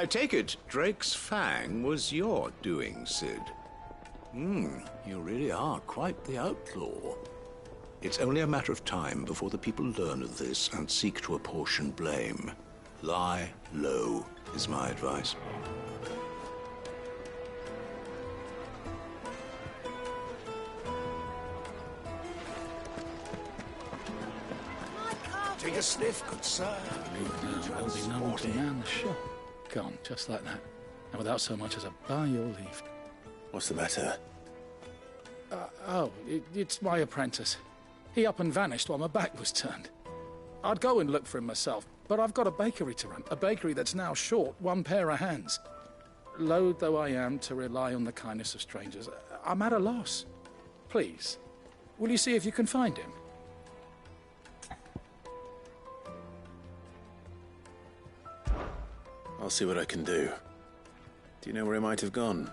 I take it Drake's Fang was your doing, Sid. You really are quite the outlaw. It's only a matter of time before the people learn of this and seek to apportion blame. Lie low is my advice. Take a sniff, good sir. There'll be no one to man the shop. Gone, just like that. And without so much as a by your leave. What's the matter? It's my apprentice. He up and vanished while my back was turned. I'd go and look for him myself, but I've got a bakery to run. A bakery that's now short one pair of hands. Loath though I am to rely on the kindness of strangers, I'm at a loss. Please, will you see if you can find him? I'll see what I can do. Do you know where he might have gone?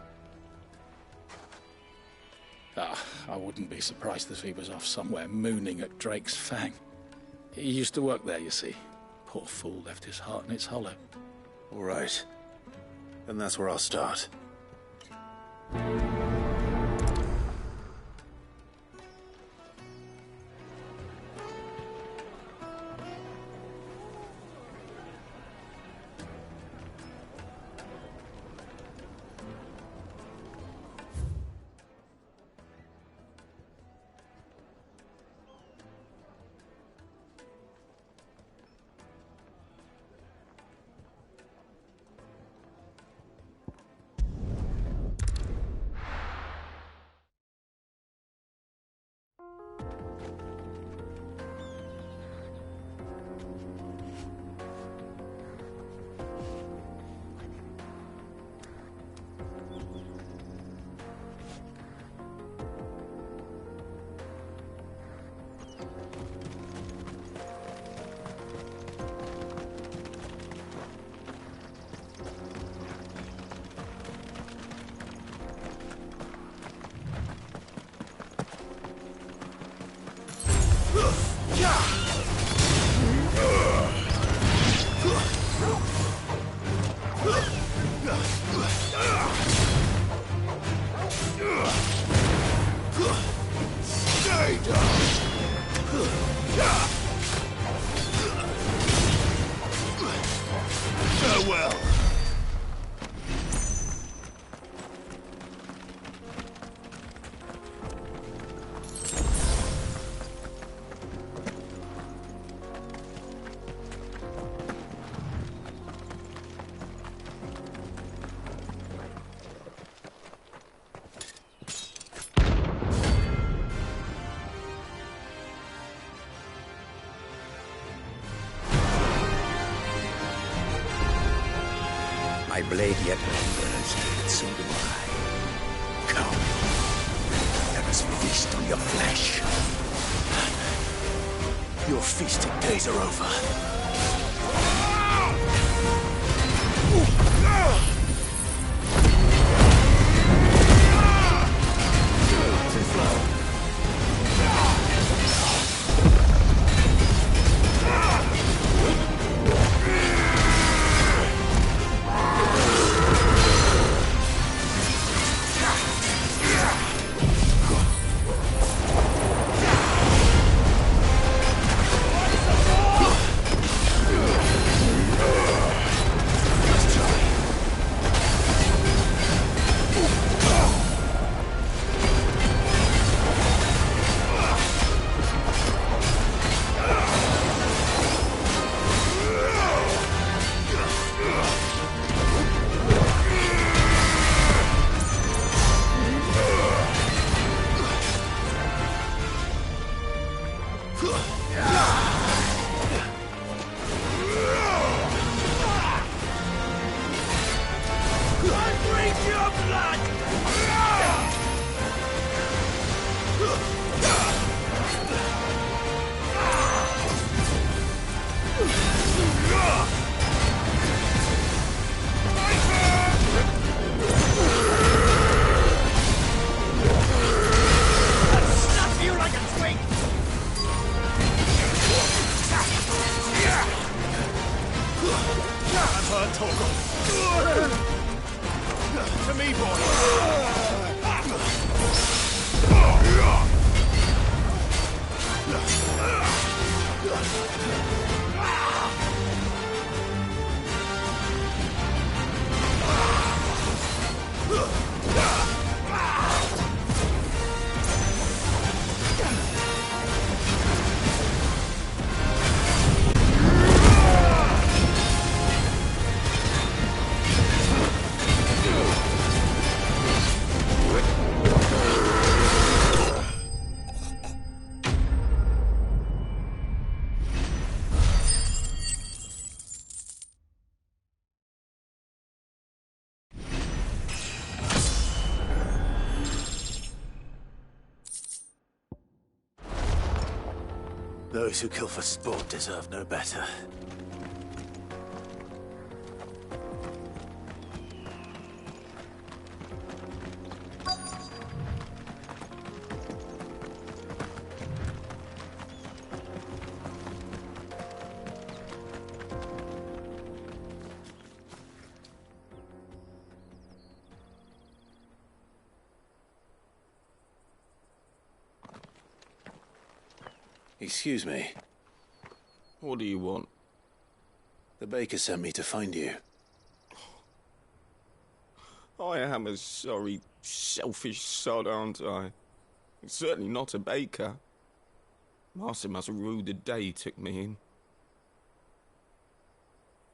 I wouldn't be surprised if he was off somewhere mooning at Drake's Fang. He used to work there, you see. Poor fool left his heart in its hollow. All right. Then that's where I'll start. Farewell. My blade yet lingers, and so do I. Come, let us feast on your flesh. Your feasting days are over. Those who kill for sport deserve no better. Excuse me. What do you want? The baker sent me to find you. I am a sorry, selfish sod, aren't I? Certainly not a baker. Master must have ruled the day he took me in.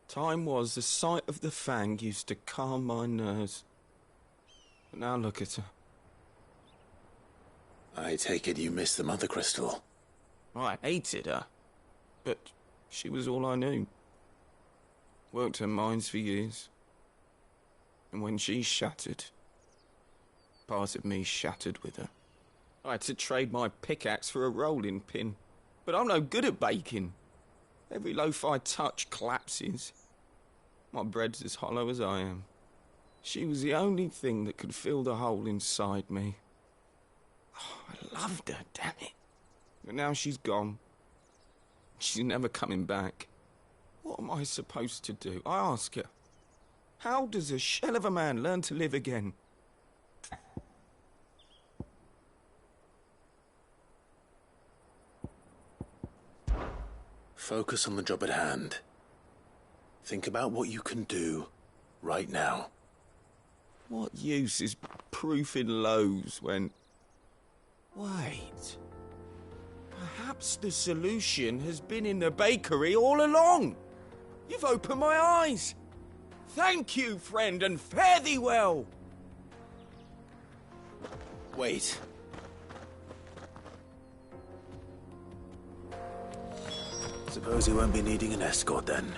Time was the sight of the fang used to calm my nerves. But now look at her. I take it you missed the Mother Crystal. I hated her, but she was all I knew. Worked her mines for years. And when she shattered, part of me shattered with her. I had to trade my pickaxe for a rolling pin, but I'm no good at baking. Every loaf I touch collapses. My bread's as hollow as I am. She was the only thing that could fill the hole inside me. Oh, I loved her, damn it. But now she's gone. She's never coming back. What am I supposed to do? I ask her. How does a shell of a man learn to live again? Focus on the job at hand. Think about what you can do right now. What use is proofing loaves when... Wait. Perhaps the solution has been in the bakery all along. You've opened my eyes. Thank you, friend, and fare thee well. Wait. Suppose you won't be needing an escort then.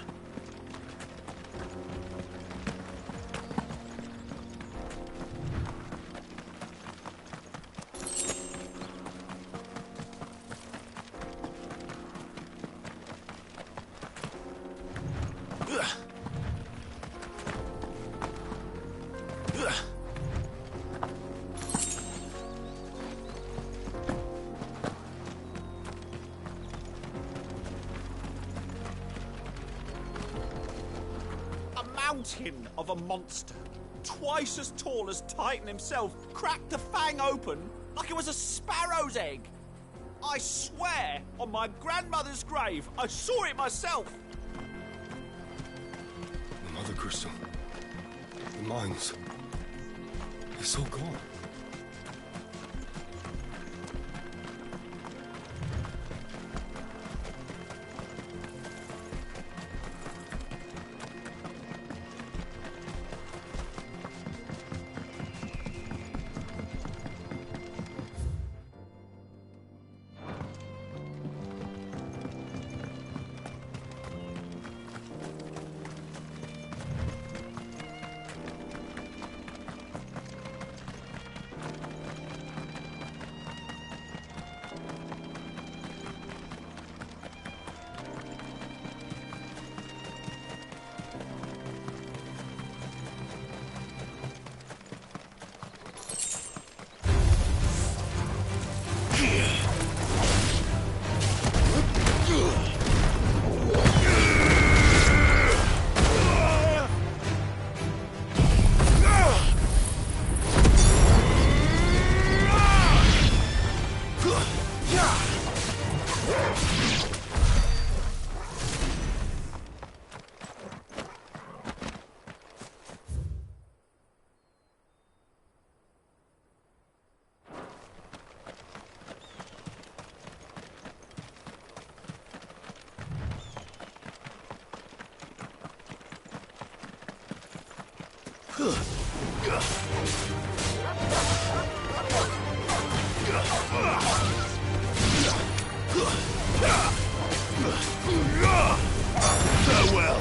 Mountain of a monster, twice as tall as Titan himself, cracked the fang open like it was a sparrow's egg. I swear on my grandmother's grave, I saw it myself. The Mother Crystal, the mines, it's all gone. Farewell.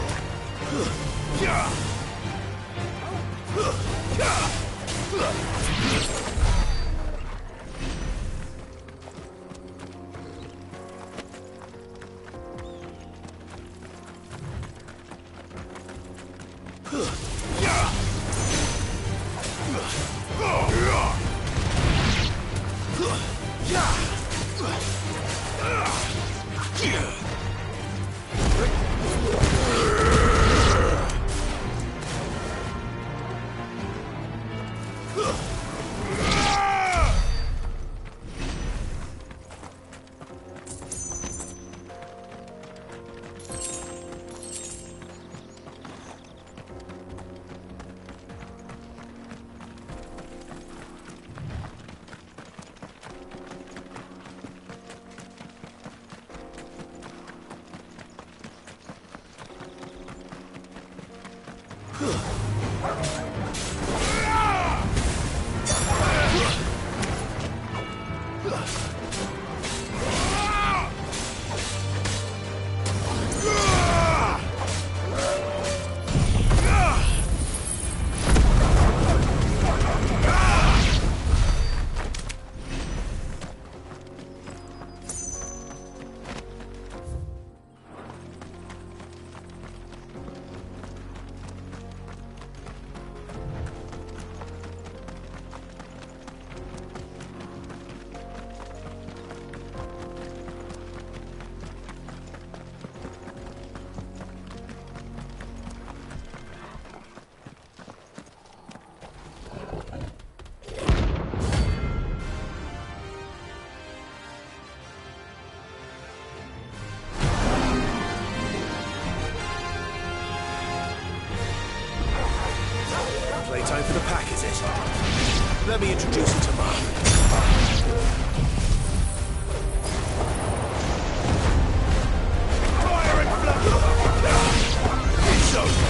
Let me introduce you to Mark. Fire and blood! It's over!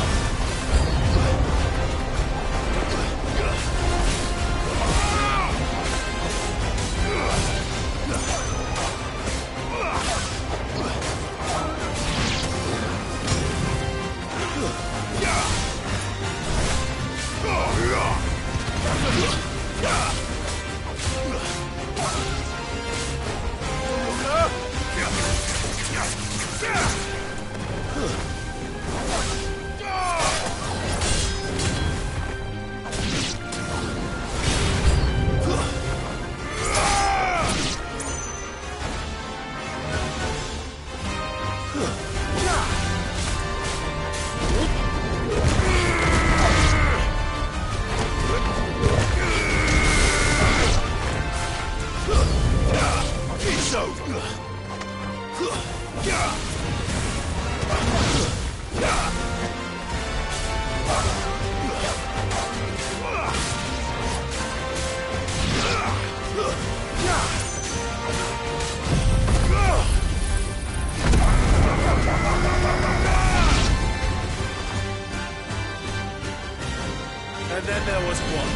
And then there was one.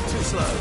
Too slow.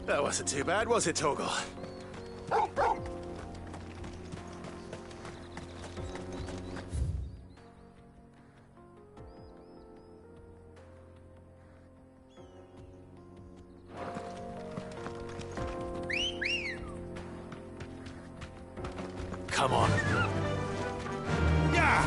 That wasn't too bad, was it, Torgal? Come on. Yeah!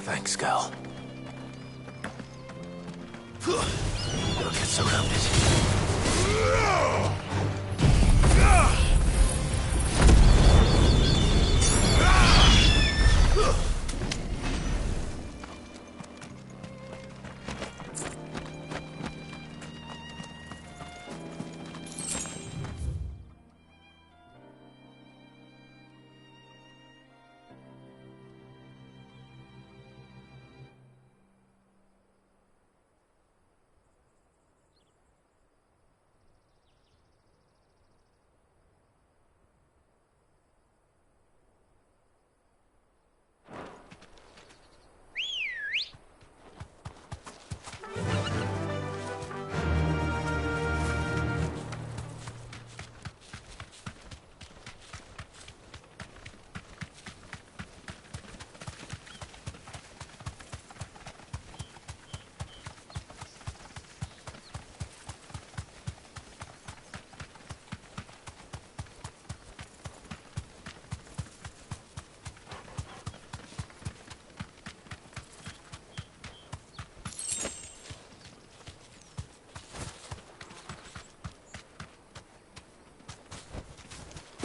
Thanks, Gal. Don't get surrounded.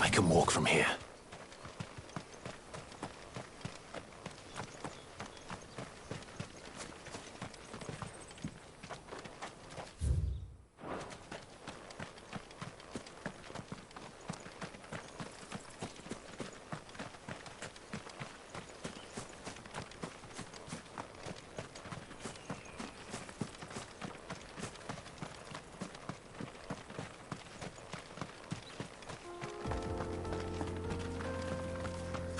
I can walk from here.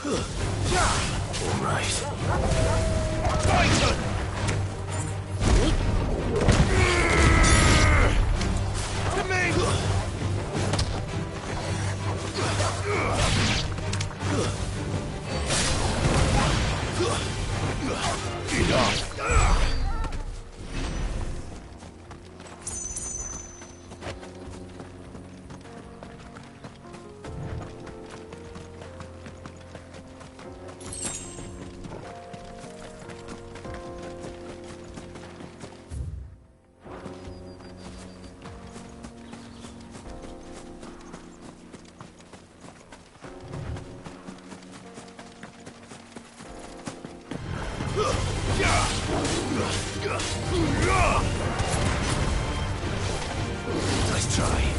All right. Nice try.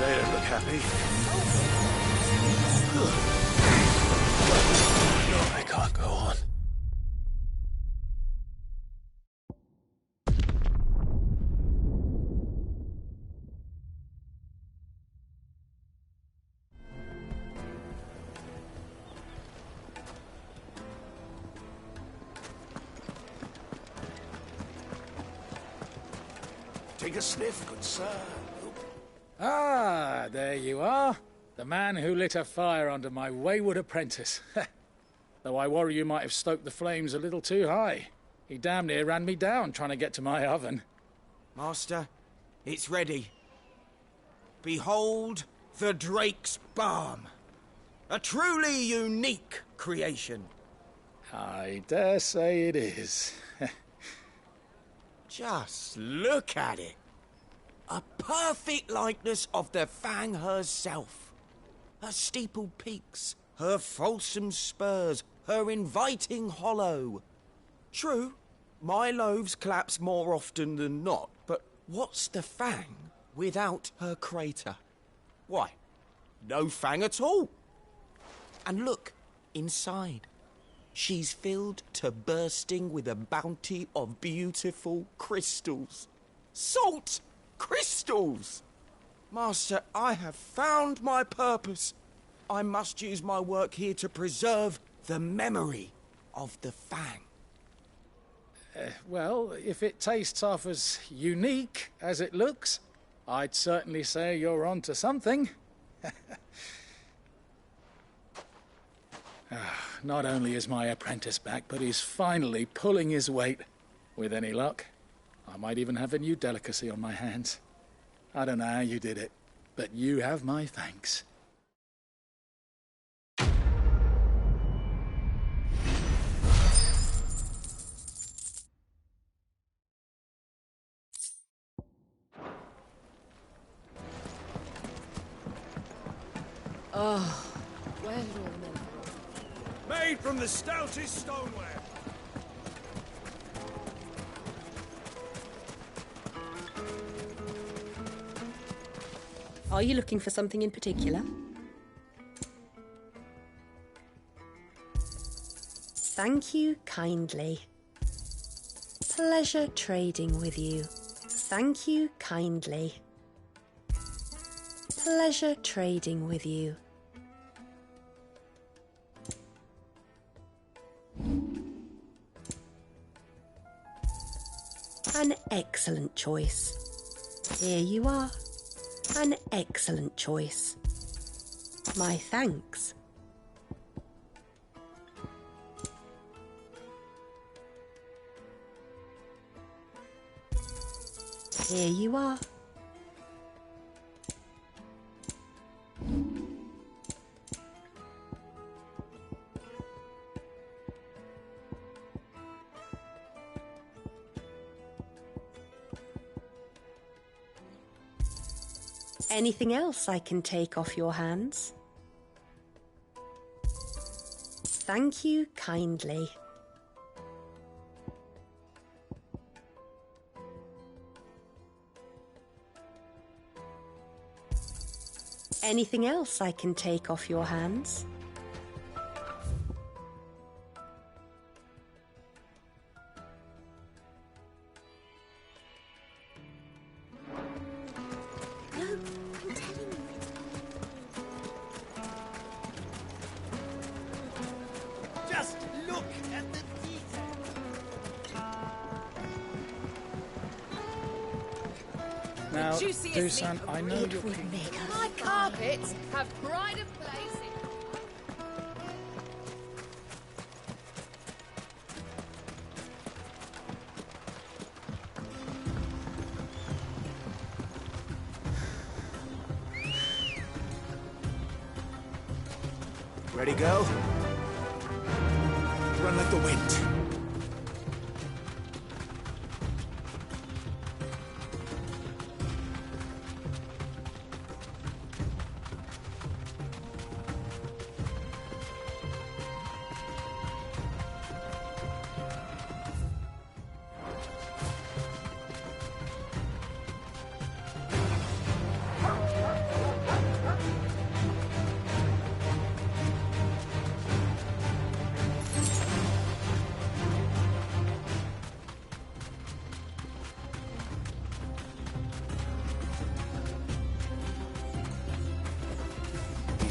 They don't look happy. No, I can't go on. Take a sniff, good sir. Ah, there you are. The man who lit a fire under my wayward apprentice. Though I worry you might have stoked the flames a little too high. He damn near ran me down trying to get to my oven. Master, it's ready. Behold the Drake's Balm. A truly unique creation. I dare say it is. Just look at it. A perfect likeness of the Fang herself. Her steepled peaks, her fulsome spurs, her inviting hollow. True, my loaves collapse more often than not, but what's the Fang without her crater? Why, no Fang at all. And look, inside. She's filled to bursting with a bounty of beautiful crystals. Salt crystals! Master, I have found my purpose. I must use my work here to preserve the memory of the Fang. Well, if it tastes half as unique as it looks, I'd certainly say you're on to something. Not only is my apprentice back, but he's finally pulling his weight. With any luck, I might even have a new delicacy on my hands. I don't know how you did it, but you have my thanks. Oh, where's all the men? Made from the stoutest stoneware. Are you looking for something in particular? Thank you kindly. Pleasure trading with you. Thank you kindly. Pleasure trading with you. An excellent choice. Here you are. An excellent choice. My thanks. Here you are. Anything else I can take off your hands? Thank you kindly. Anything else I can take off your hands? Just look at the detail. Now, Juiciest Dusan, meat I know It you're would keen. make us. My carpets have pride of place in... Ready, girl? Run like the wind.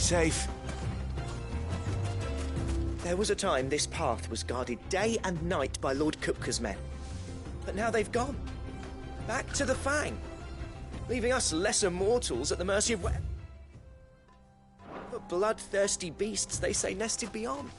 safe. There was a time this path was guarded day and night by Lord Kupka's men. But now they've gone. Back to the Fang. Leaving us lesser mortals at the mercy of but bloodthirsty beasts they say nested beyond.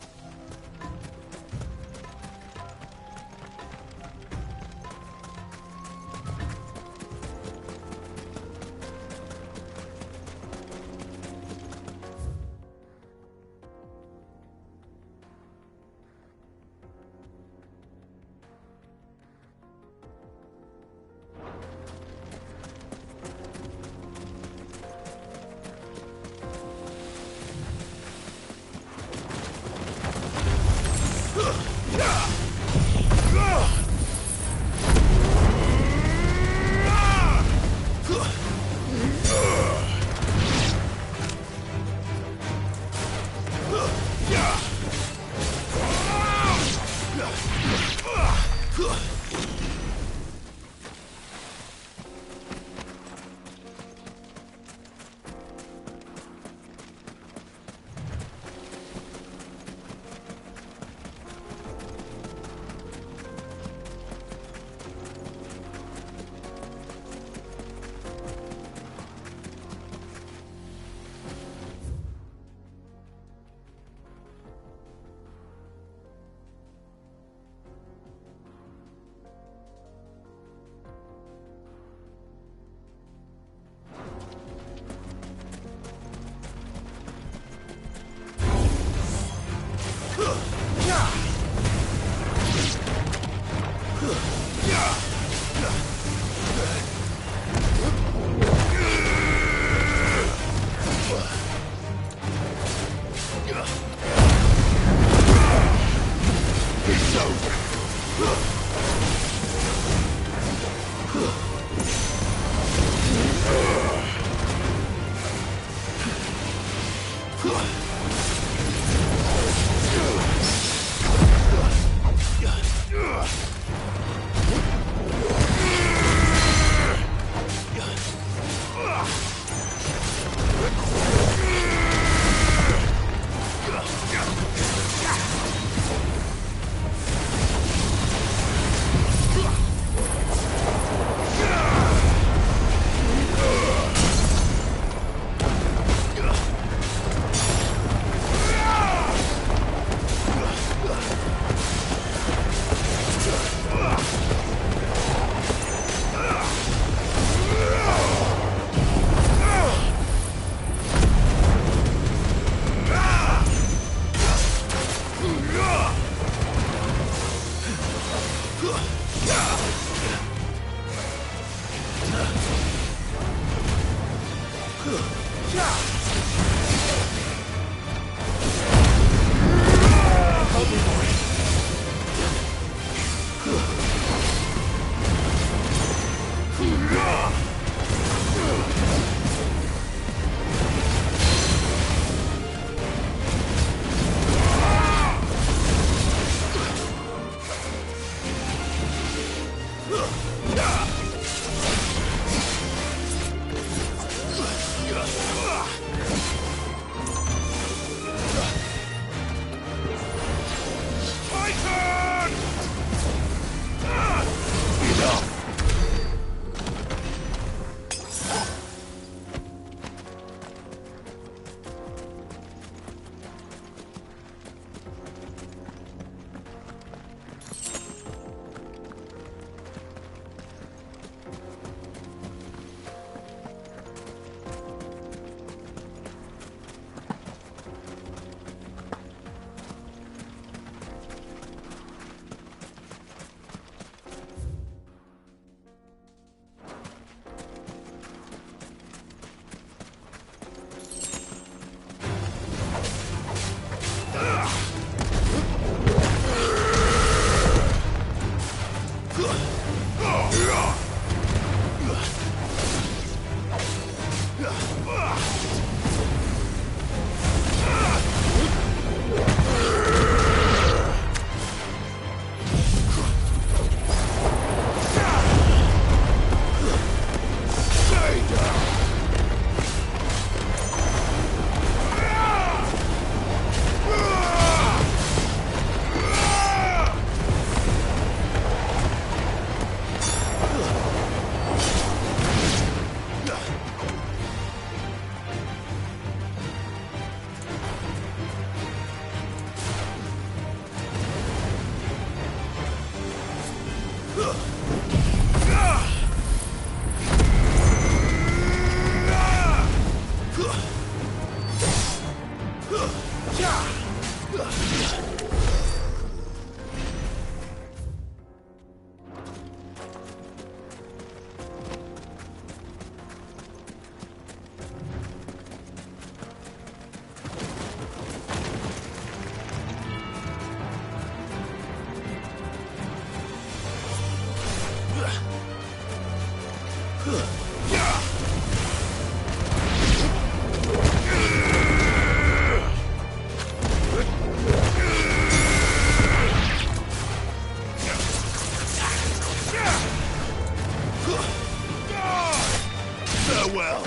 well.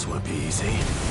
This won't be easy.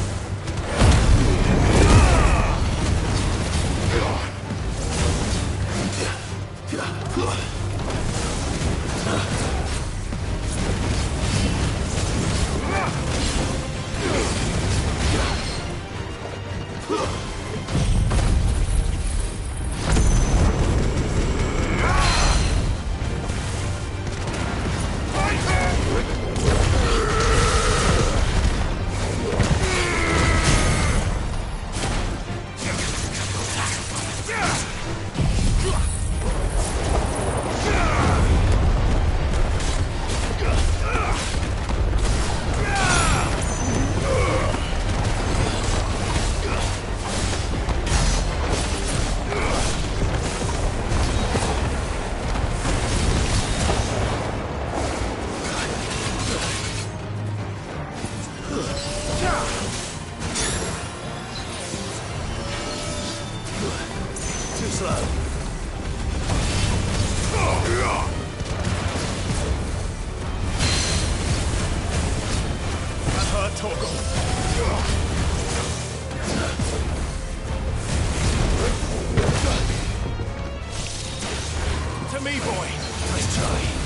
To me, boy. Nice try.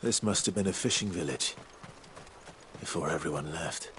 This must have been a fishing village before everyone left.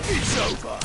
It's over.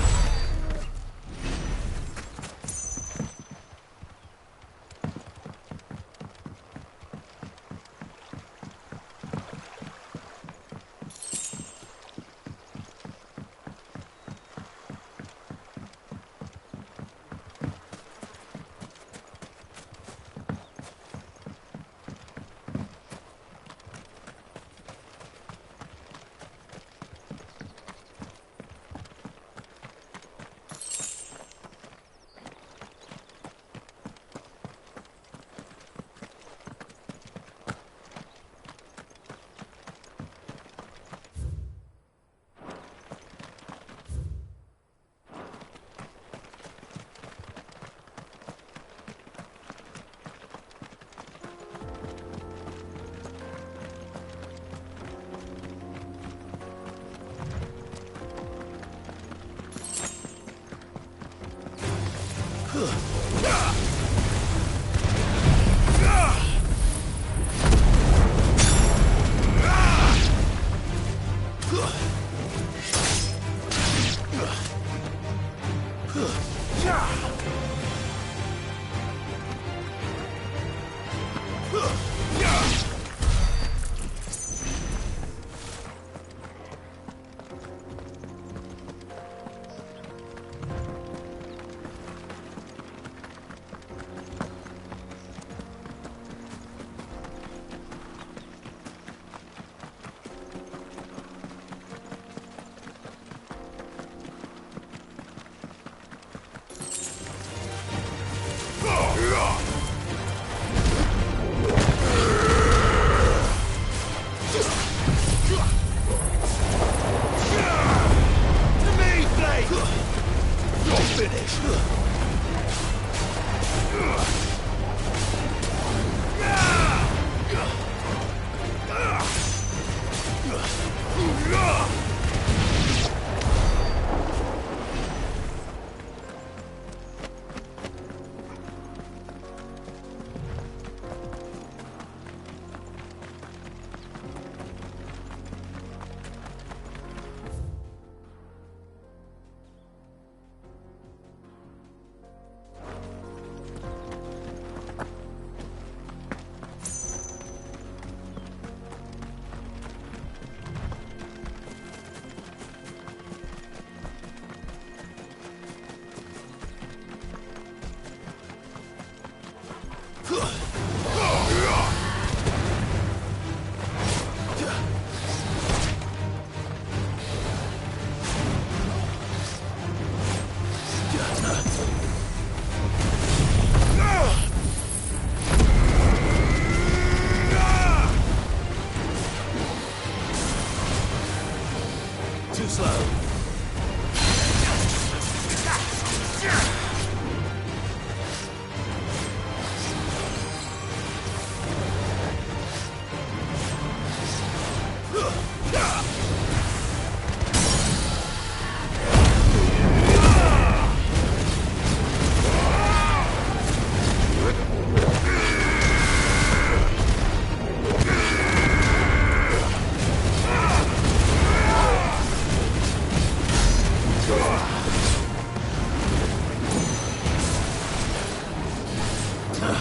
Help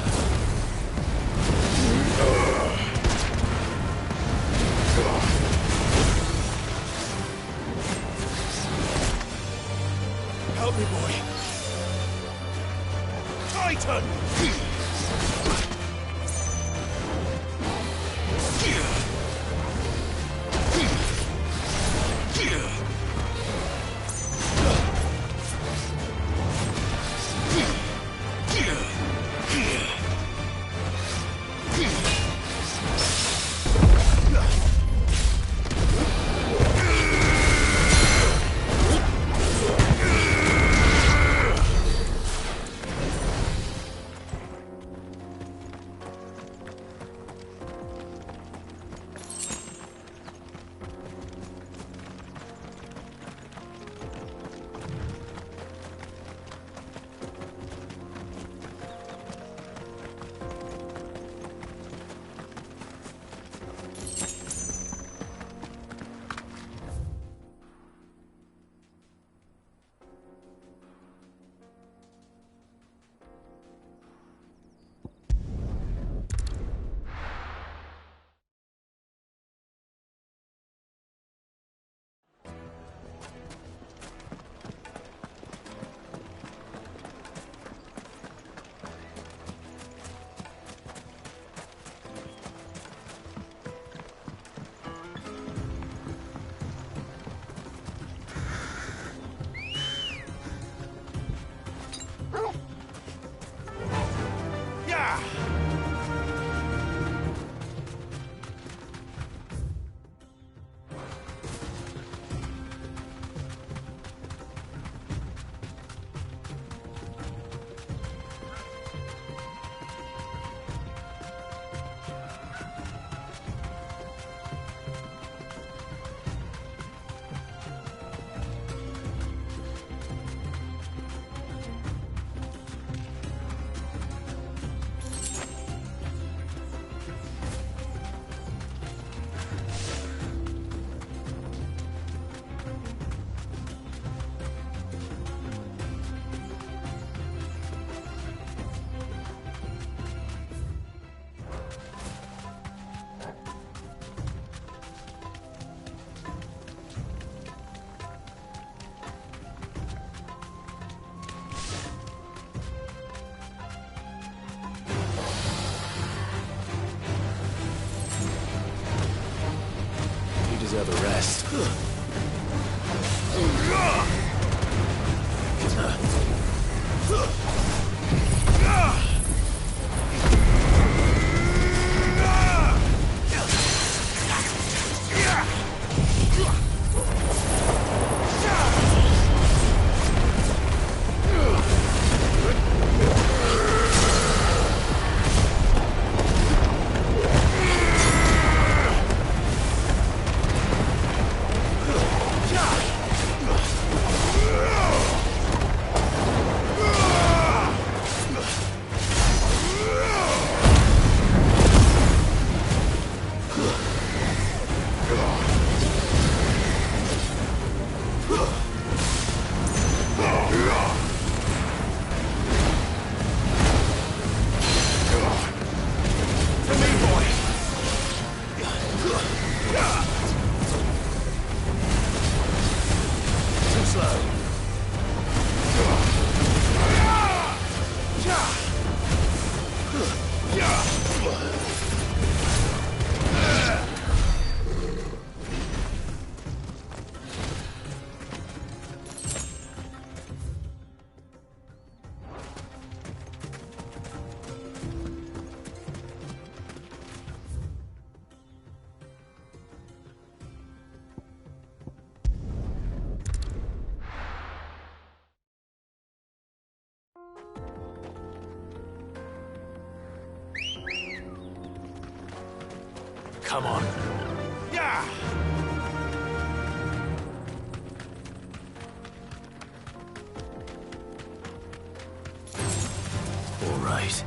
me, boy. Titan! Deserve a rest. Come on. Yeah! All right.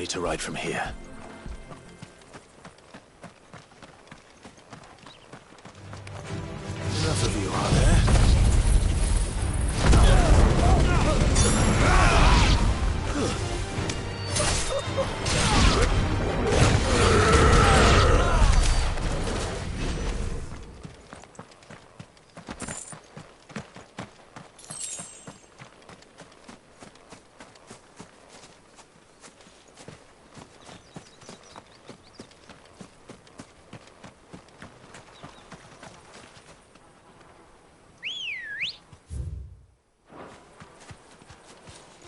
only to ride from here. Enough of you, are there?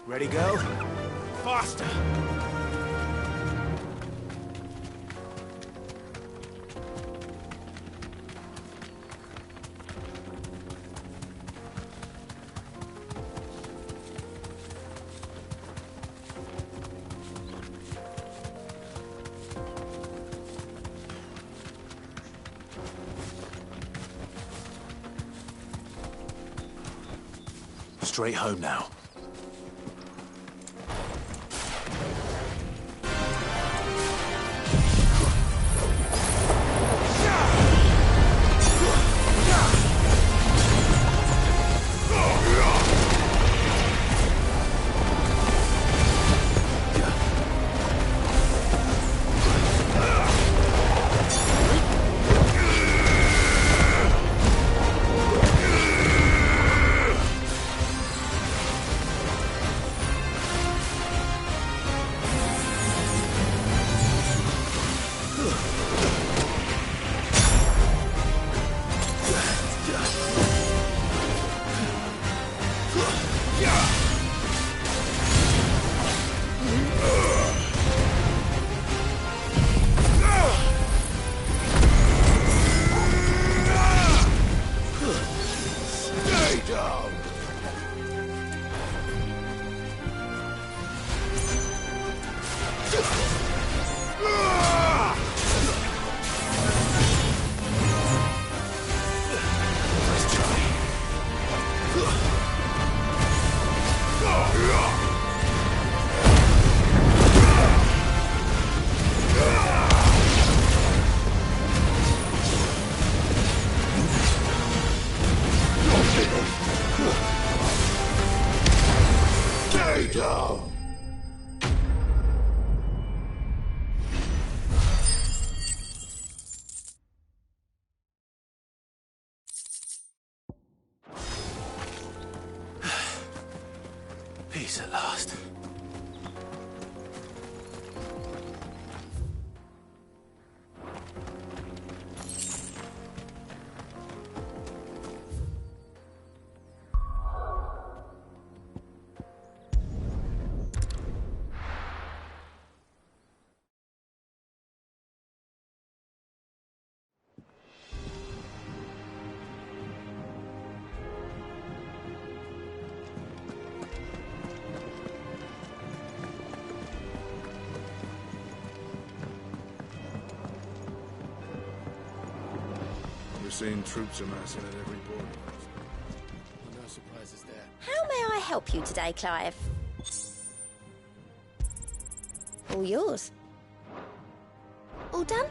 Ready, go? Faster! Straight home now. Peace at last. Seeing troops amassing at every border. No surprises there. How may I help you today, Clive? All yours. All done?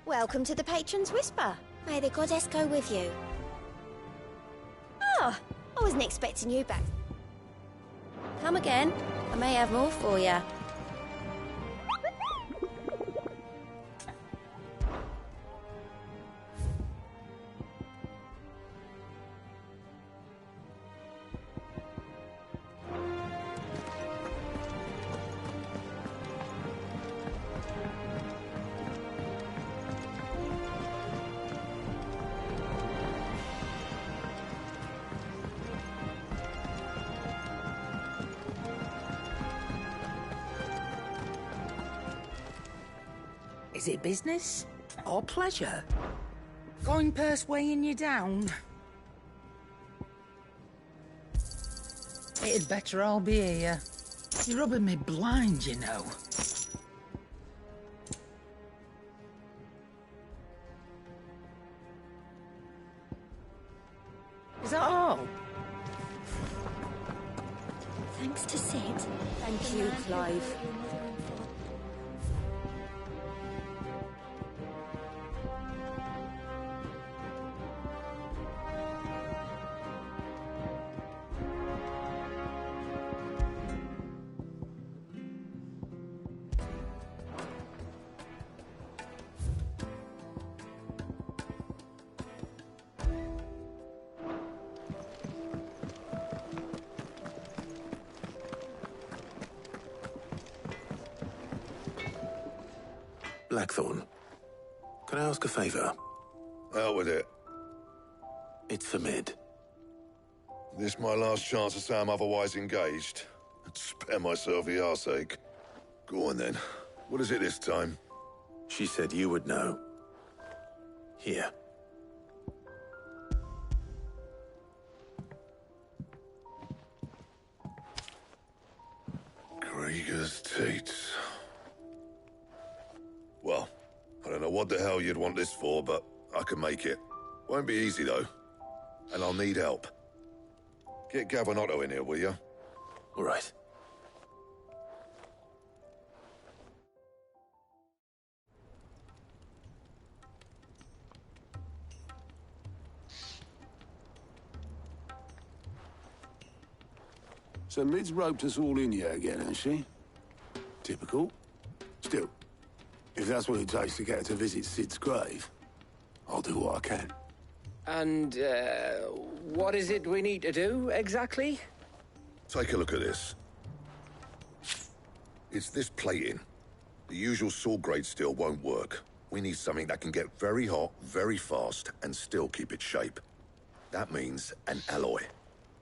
Welcome to the Patron's Whisper. May the goddess go with you. Oh, I wasn't expecting you back. Come again. I may have more for you. Is it business or pleasure? Going purse weighing you down? It'd better all be here. You're rubbing me blind, you know. Is that all? Thanks to Sid. Thank you, Clive. Blackthorn, can I ask a favour? Out with it. It's for Mid. This my last chance to say I'm otherwise engaged. I'd spare myself the arseache. Go on then. What is it this time? She said you would know. Here. Krieger's teats. Well, I don't know what the hell you'd want this for, but I can make it. Won't be easy, though. And I'll need help. Get Gavin-Otto in here, will you? All right. So Mid's roped us all in here again, has she? Typical. Still, if that's what it takes to get her to visit Sid's grave, I'll do what I can. And, what is it we need to do, exactly? Take a look at this. It's this plating. The usual sword-grade steel won't work. We need something that can get very hot, very fast, and still keep its shape. That means an alloy.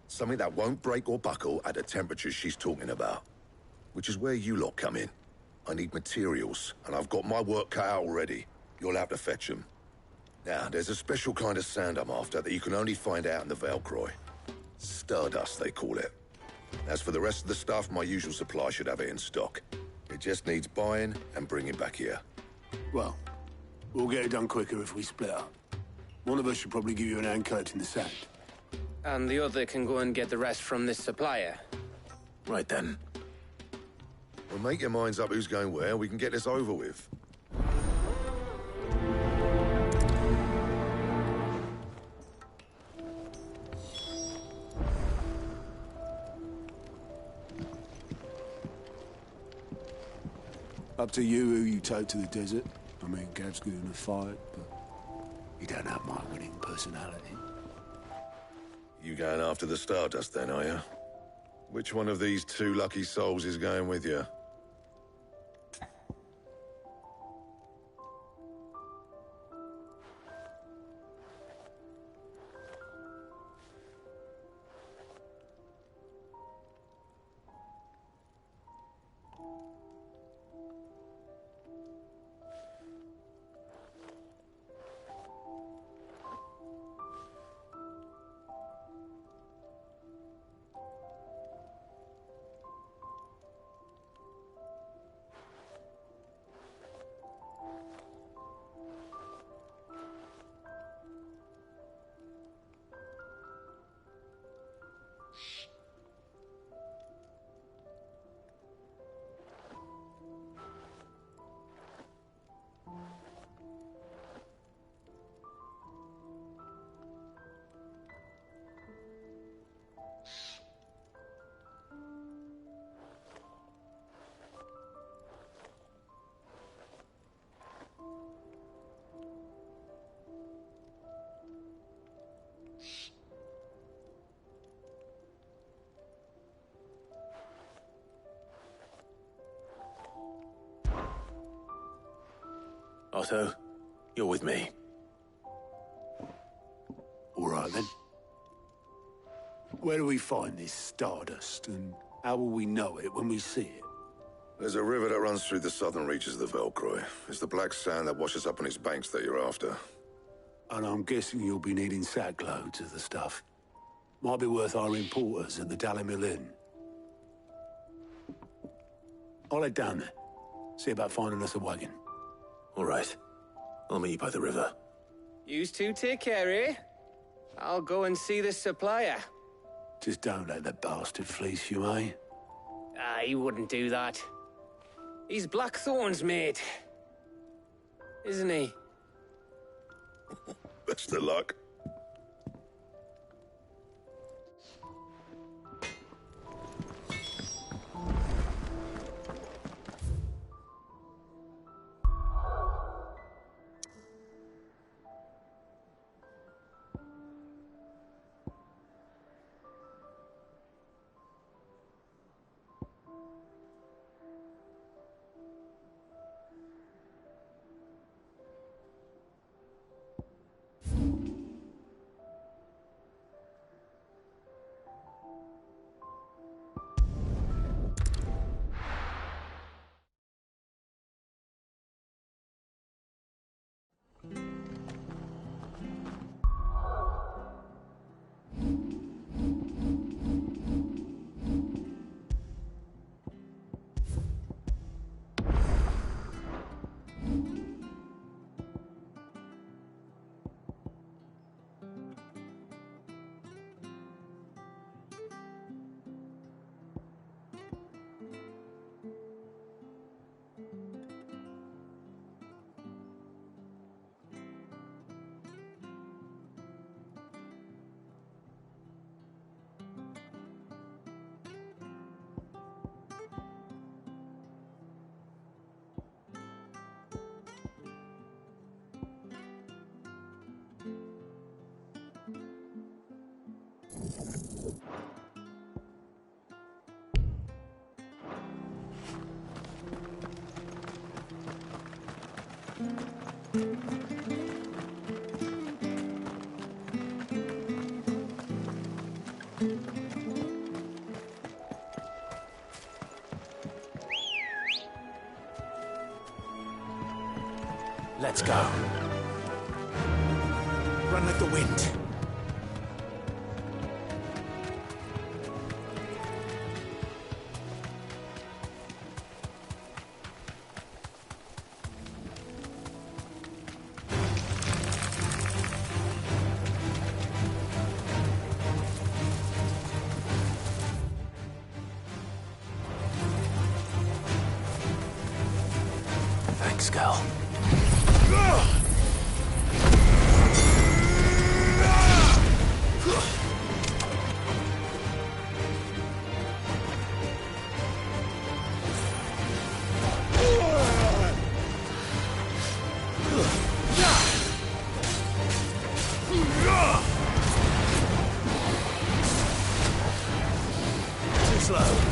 Something that won't break or buckle at the temperatures she's talking about. Which is where you lot come in. I need materials, and I've got my work cut out already. You'll have to fetch them. Now, there's a special kind of sand I'm after that you can only find out in the Velcroy. Stardust, they call it. As for the rest of the stuff, my usual supply should have it in stock. It just needs buying and bringing back here. Well, we'll get it done quicker if we split up. One of us should probably give you an hand collecting the sand. And the other can go and get the rest from this supplier. Right then. Well, make your minds up who's going where, we can get this over with. Up to you who you take to the desert. I mean, Gav's good in a fight, but he don't have my winning personality. You going after the Stardust then, are you? Which one of these two lucky souls is going with you? Otto, you're with me. All right, then. Where do we find this Stardust, and how will we know it when we see it? There's a river that runs through the southern reaches of the Velcroy. It's the black sand that washes up on its banks that you're after. And I'm guessing you'll be needing sackloads of the stuff. Might be worth our importers at the Dalimil Inn. I'll head down there. See about finding us a wagon. All right. I'll meet you by the river. Yous two take care, eh? I'll go and see this supplier. Just don't let the bastard fleece you, eh? He wouldn't do that. He's Blackthorn's mate. Isn't he? Best of luck. Let's go. Run like the wind. Thanks, girl. Too slow.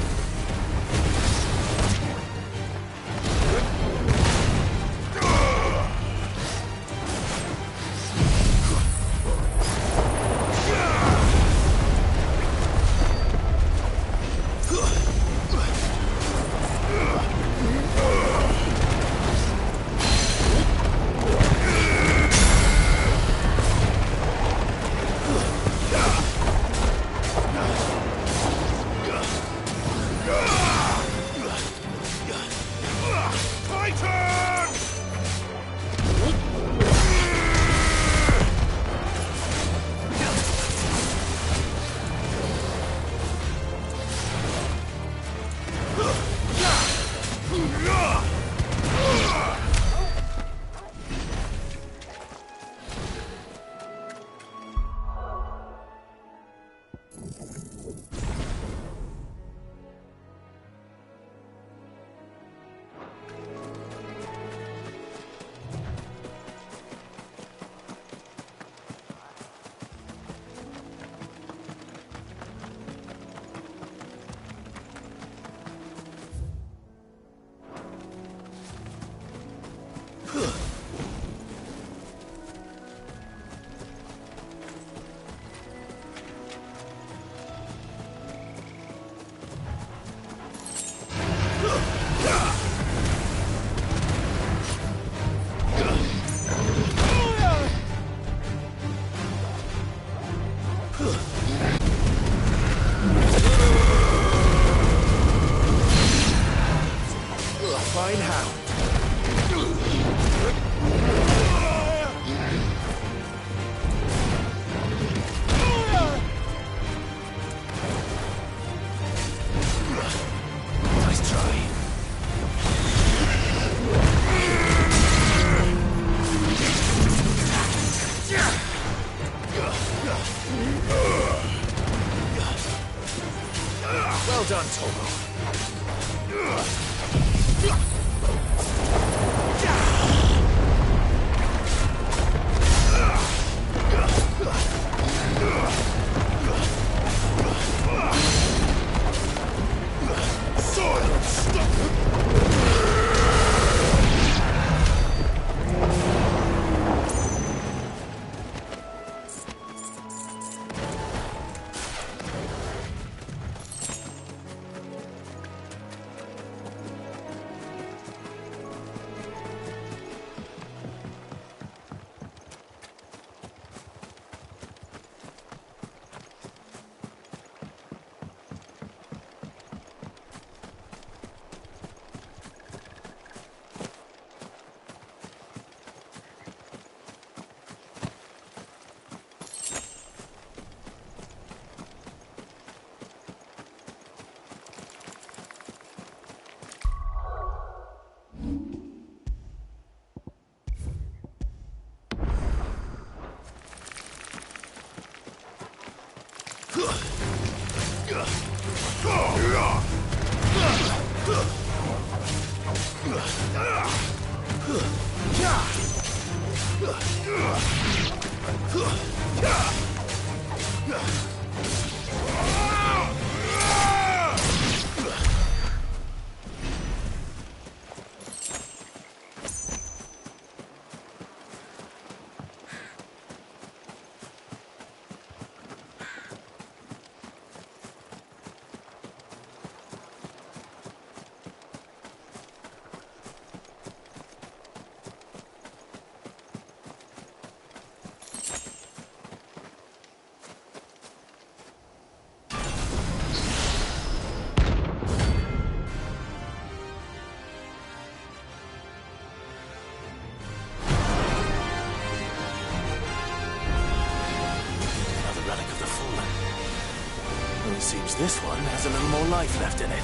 Seems this one has a little more life left in it.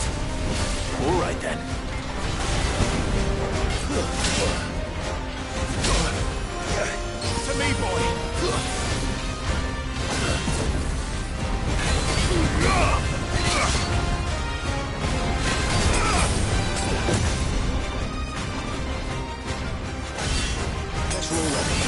All right, then. To me, boy! Guess we're ready.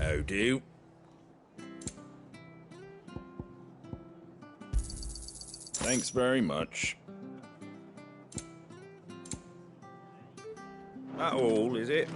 How do? Thanks very much. That all, is it?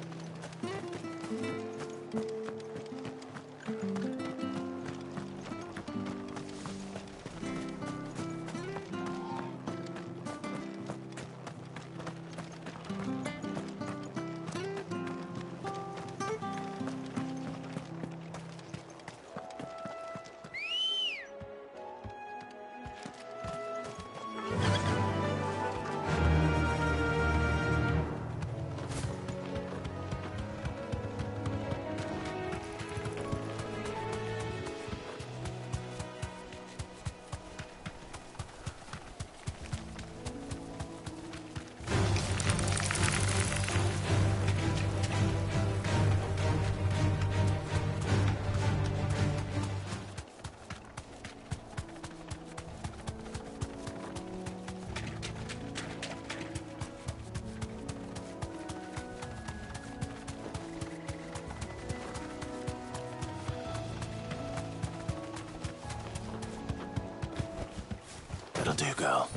That'll do, girl.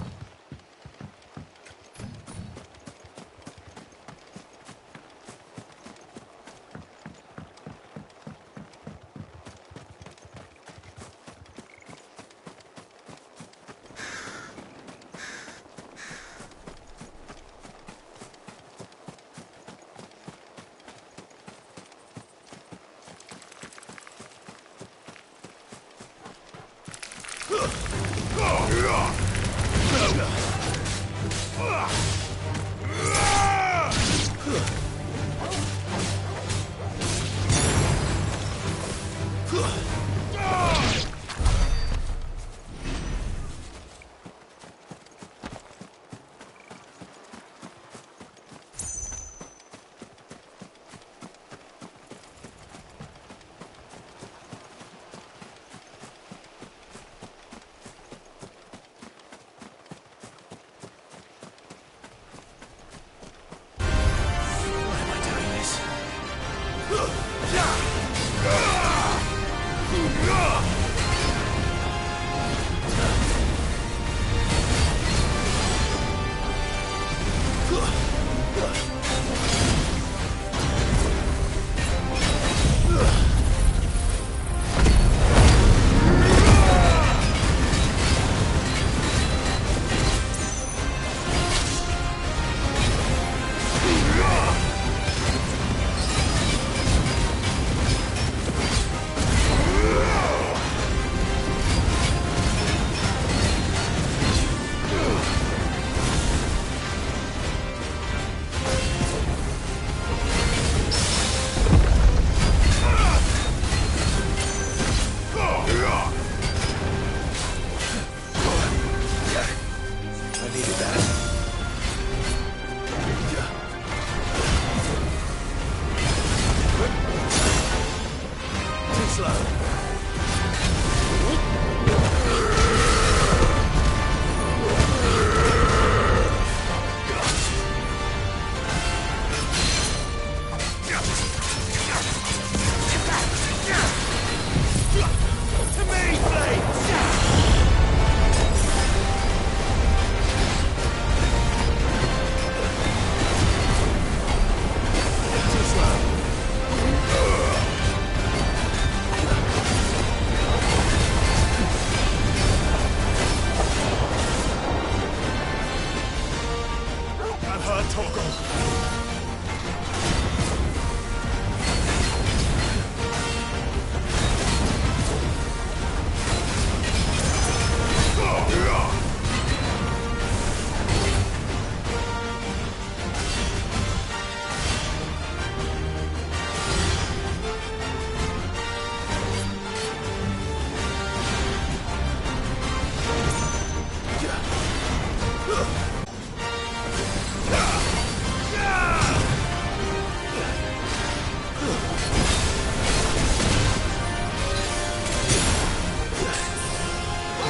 have her toggle.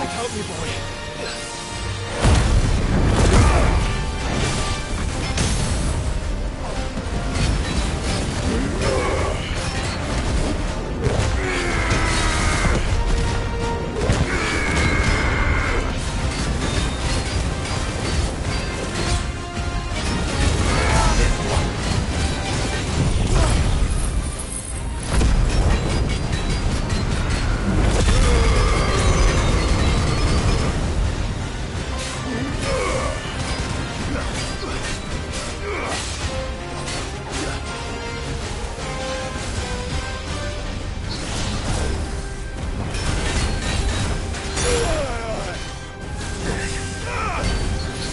Help me, boy.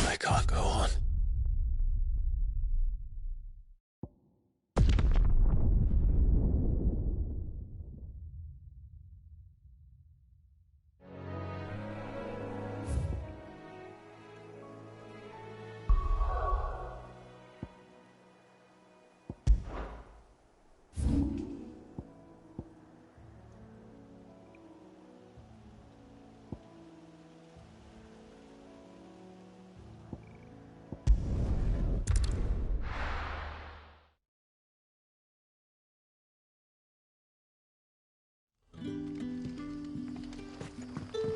I can't go on.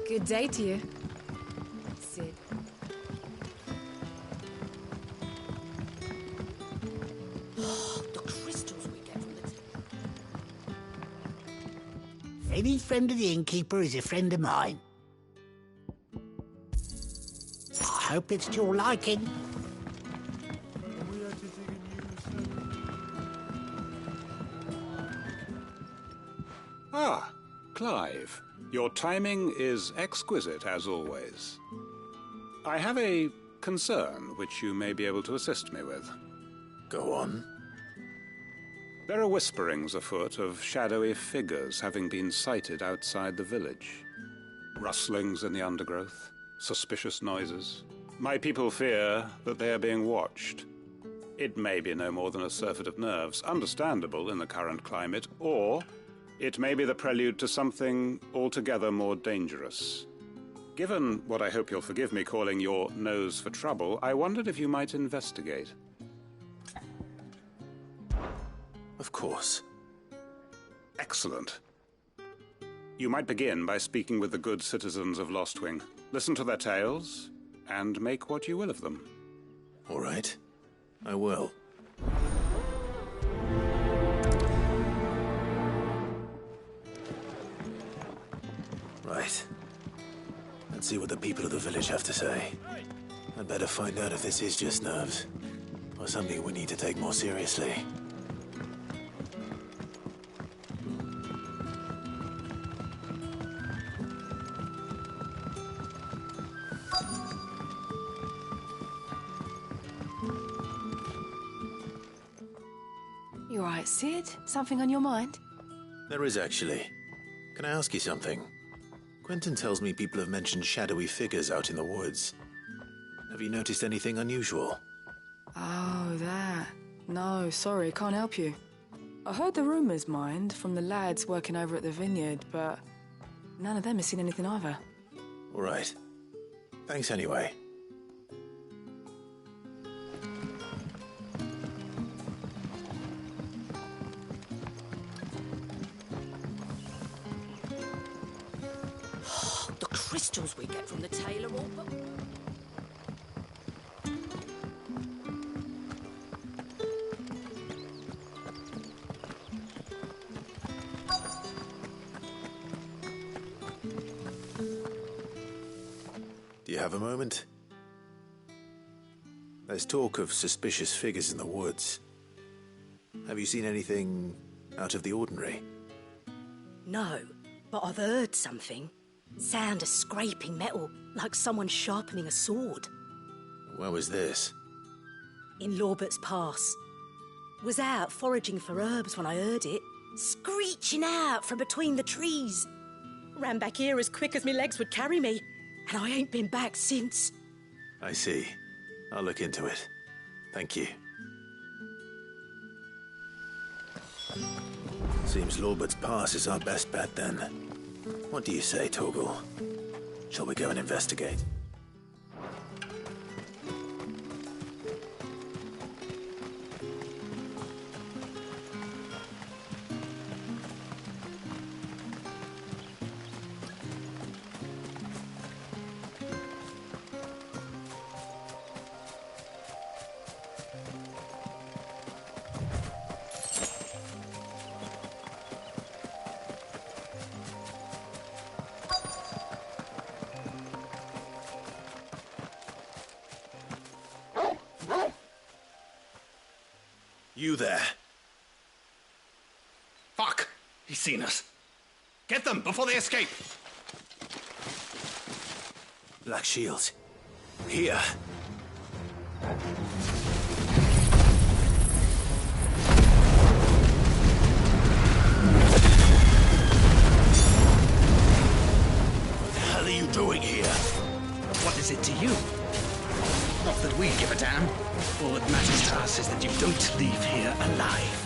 Good day to you. Sid. The crystals we get from the... Any friend of the innkeeper is a friend of mine. I hope it's to your liking. Ah, Clive. Your timing is exquisite, as always. I have a concern which you may be able to assist me with. Go on. There are whisperings afoot of shadowy figures having been sighted outside the village. Rustlings in the undergrowth, suspicious noises. My people fear that they are being watched. It may be no more than a surfeit of nerves, understandable in the current climate, or it may be the prelude to something altogether more dangerous. Given what I hope you'll forgive me calling your nose for trouble, I wondered if you might investigate. Of course. Excellent. You might begin by speaking with the good citizens of Lostwing. Listen to their tales, and make what you will of them. All right. I will. Right. Let's see what the people of the village have to say. I'd better find out if this is just nerves, or something we need to take more seriously. You all right, Sid? Something on your mind? There is, actually. Can I ask you something? Quentin tells me people have mentioned shadowy figures out in the woods. Have you noticed anything unusual? Oh, that. No, sorry, can't help you. I heard the rumours, mind, from the lads working over at the vineyard, but none of them has seen anything either. All right. Thanks anyway. The crystals we get from the tailor all but... Do you have a moment? There's talk of suspicious figures in the woods. Have you seen anything out of the ordinary? No, but I've heard something. Sound of scraping metal, like someone sharpening a sword. Where was this? In Lorbert's Pass. Was out foraging for herbs when I heard it, screeching out from between the trees. Ran back here as quick as my legs would carry me, and I ain't been back since. I see. I'll look into it. Thank you. Seems Lorbert's Pass is our best bet then. What do you say, Torgal? Shall we go and investigate? You there. Fuck! He's seen us. Get them before they escape! Black shields. Here. What the hell are you doing here? What is it to you? Not that we give a damn. All that matters to us is that you don't leave here alive.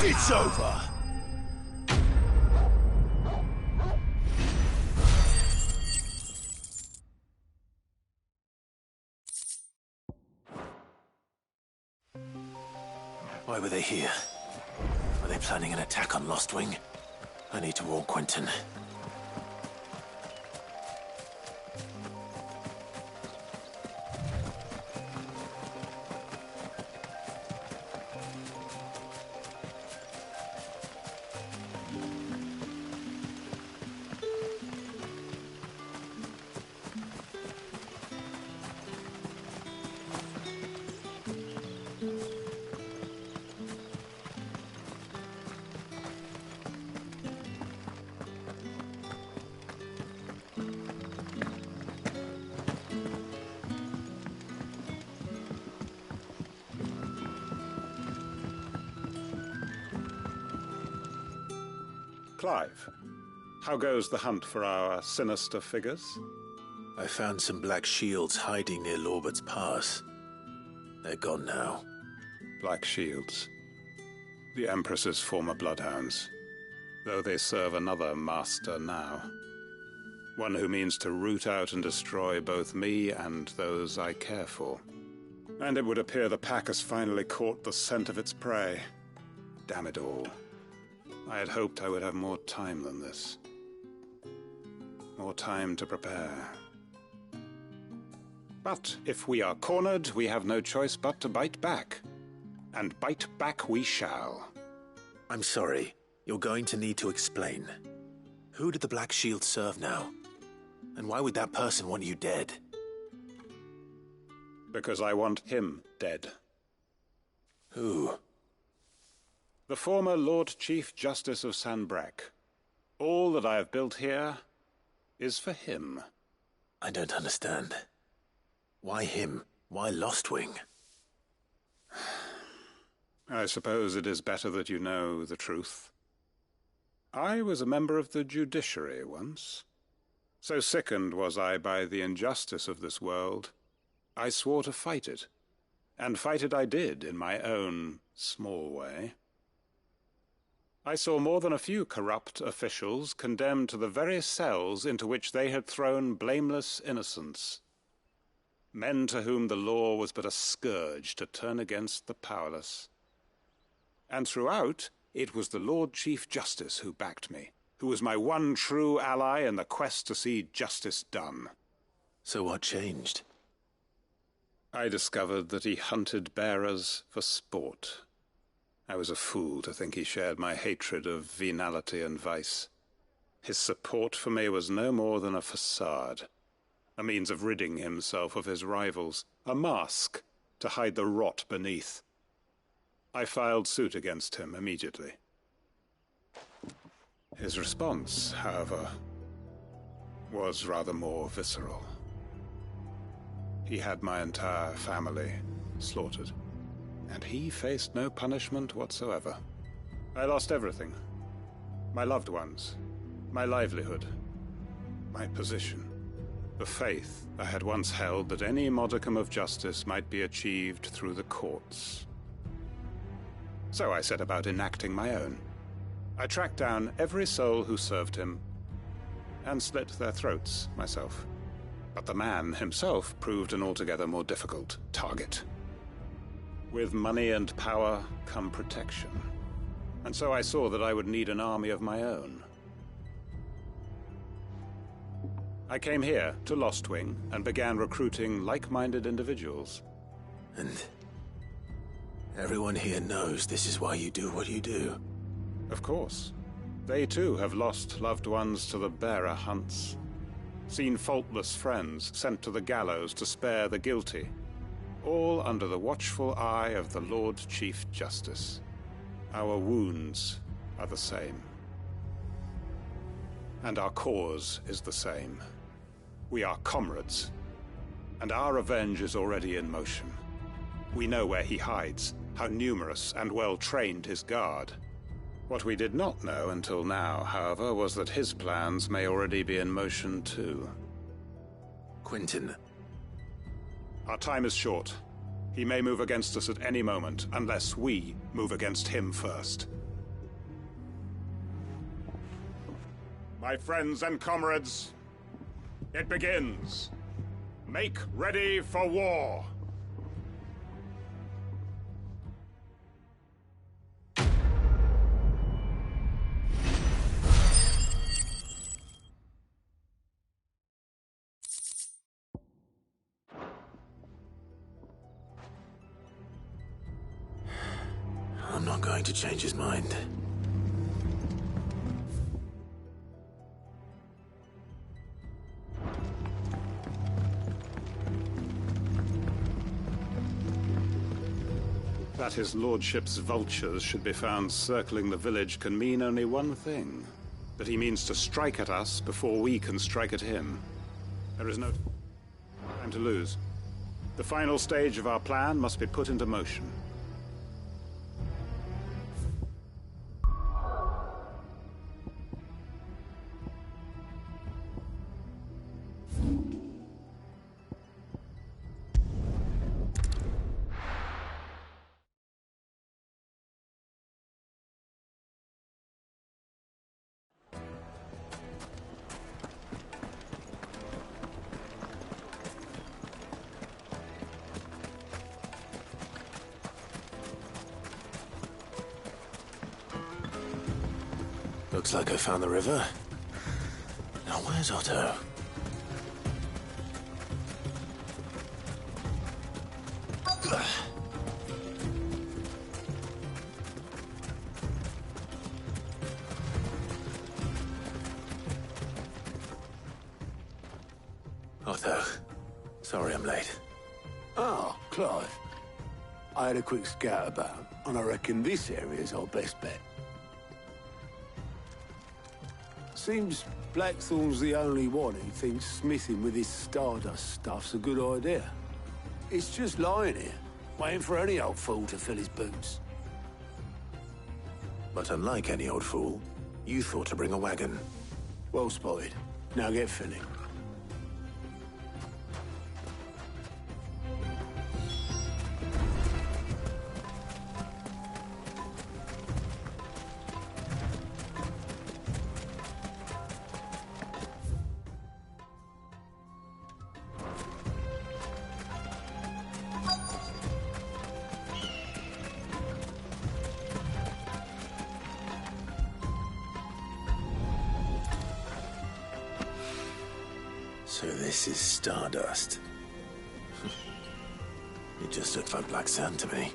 It's over. Why were they here? Are they planning an attack on Lostwing? I need to warn Quentin. Clive, how goes the hunt for our sinister figures? I found some black shields hiding near Lorbert's Pass. They're gone now. Black shields. The Empress's former bloodhounds. Though they serve another master now. One who means to root out and destroy both me and those I care for. And it would appear the pack has finally caught the scent of its prey. Damn it all. I had hoped I would have more time than this. More time to prepare. But if we are cornered, we have no choice but to bite back. And bite back we shall. I'm sorry. You're going to need to explain. Who did the Black Shield serve now? And why would that person want you dead? Because I want him dead. Who? the former Lord Chief Justice of Sanbreque. All that I have built here is for him. I don't understand. Why him? Why Lostwing? I suppose it is better that you know the truth. I was a member of the judiciary once. So sickened was I by the injustice of this world, I swore to fight it. And fight it I did, in my own small way. I saw more than a few corrupt officials condemned to the very cells into which they had thrown blameless innocents. Men to whom the law was but a scourge to turn against the powerless. And throughout, it was the Lord Chief Justice who backed me, who was my one true ally in the quest to see justice done. So what changed? I discovered that he hunted bearers for sport. I was a fool to think he shared my hatred of venality and vice. His support for me was no more than a facade, a means of ridding himself of his rivals, a mask to hide the rot beneath. I filed suit against him immediately. His response, however, was rather more visceral. He had my entire family slaughtered, and he faced no punishment whatsoever. I lost everything. My loved ones, my livelihood, my position, the faith I had once held that any modicum of justice might be achieved through the courts. So I set about enacting my own. I tracked down every soul who served him, and slit their throats myself. But the man himself proved an altogether more difficult target. With money and power come protection. And so I saw that I would need an army of my own. I came here to Lostwing and began recruiting like-minded individuals. And everyone here knows this is why you do what you do. Of course. They too have lost loved ones to the bearer hunts. Seen faultless friends sent to the gallows to spare the guilty, all under the watchful eye of the Lord Chief Justice. Our wounds are the same. And our cause is the same. We are comrades, and our revenge is already in motion. We know where he hides, how numerous and well-trained his guard. What we did not know until now, however, was that his plans may already be in motion too. Quentin. Our time is short. He may move against us at any moment, unless we move against him first. My friends and comrades, it begins. Make ready for war. I'm not going to change his mind. That his lordship's vultures should be found circling the village can mean only one thing. That he means to strike at us before we can strike at him. There is no time to lose. The final stage of our plan must be put into motion. Looks like I found the river. Now where's Otto? Otto, sorry I'm late. Oh, Clive. I had a quick scout about. And I reckon this area's our best bet. Seems Blackthorn's the only one who thinks smithing with this Stardust stuff's a good idea. It's just lying here, waiting for any old fool to fill his boots. But unlike any old fool, you thought to bring a wagon. Well spotted. Now get filling. So this is Stardust. It just looked like black sand to me.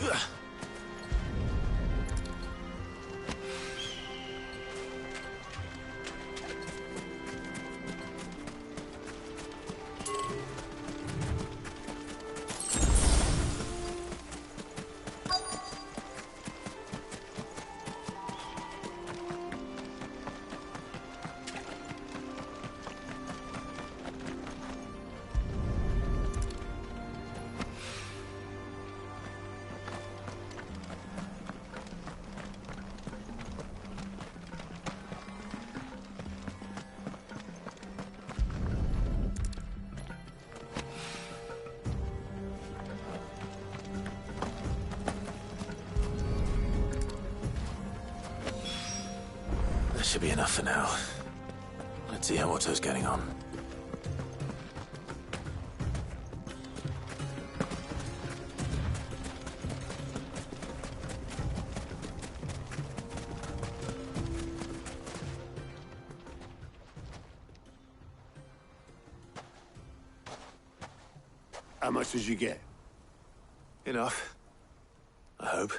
Ugh. That should be enough for now. Let's see how Otto's getting on. How much did you get? Enough. I hope.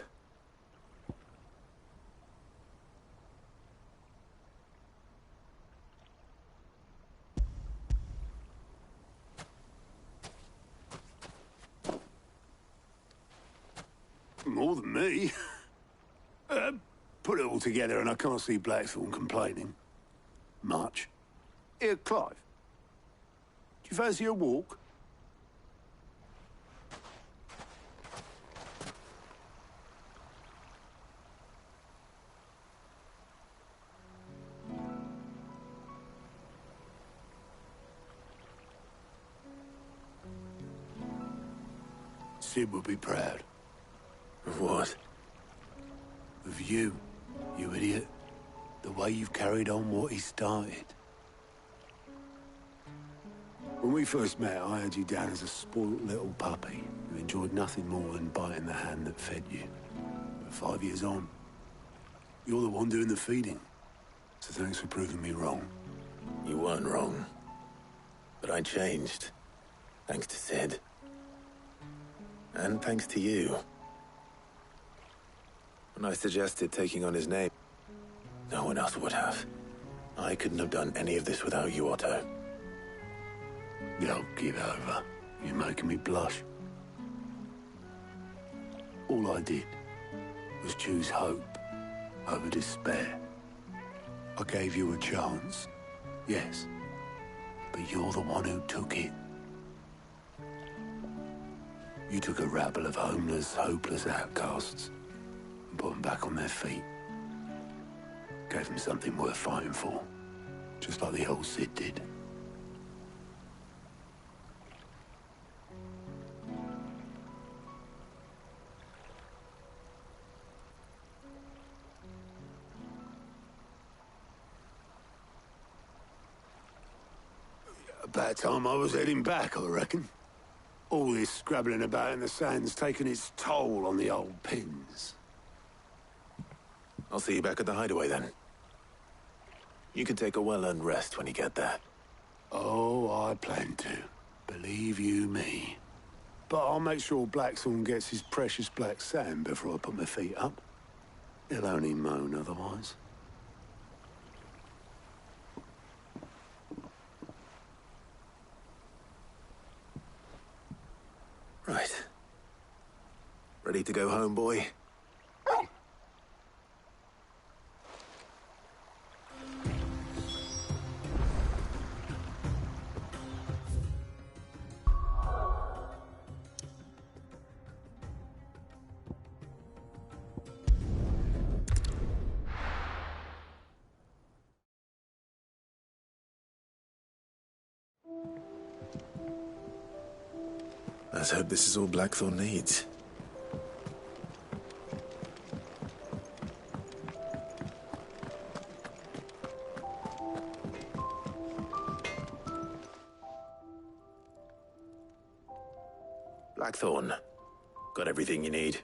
More than me. Put it all together and I can't see Blackthorn complaining. Much. Here, Clive. Do you fancy a walk? Sid would be proud. Of what? Of you, you idiot. The way you've carried on what he started. When we first met, I had you down as a spoilt little puppy who enjoyed nothing more than biting the hand that fed you. But 5 years on, you're the one doing the feeding. So thanks for proving me wrong. You weren't wrong. But I changed. Thanks to Sid. And thanks to you. When I suggested taking on his name, no one else would have. I couldn't have done any of this without you, Otto. Yo, give over. You're making me blush. All I did was choose hope over despair. I gave you a chance, yes, but you're the one who took it. You took a rabble of homeless, hopeless outcasts and put them back on their feet. Gave them something worth fighting for, just like the old Sid did. About time I was heading back, I reckon. All this scrabbling about in the sand's taken its toll on the old pins. I'll see you back at the hideaway then. You can take a well-earned rest when you get there. Oh, I plan to. Believe you me. But I'll make sure Blackthorn gets his precious black sand before I put my feet up. He'll only moan otherwise. Ready to go home, boy? Let's hope this is all Blackthorn needs. Blackthorn, got everything you need?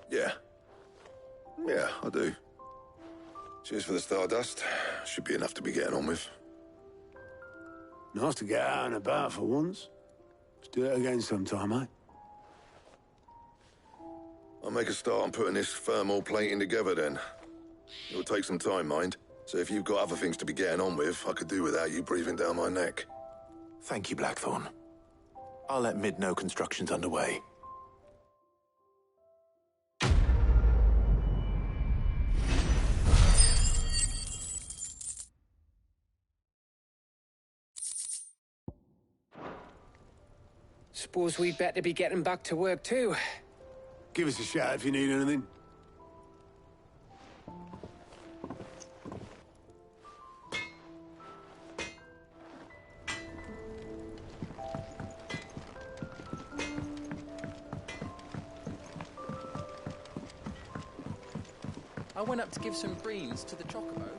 Yeah. Yeah, I do. Cheers for the stardust. Should be enough to be getting on with. Nice to get out and about for once. Let's do it again sometime, eh? I'll make a start on putting this thermal plating together then. It'll take some time, mind. So if you've got other things to be getting on with, I could do without you breathing down my neck. Thank you, Blackthorn. I'll let Mid know construction's underway. Suppose we'd better be getting back to work too. Give us a shout if you need anything. I went up to give some greens to the chocobo.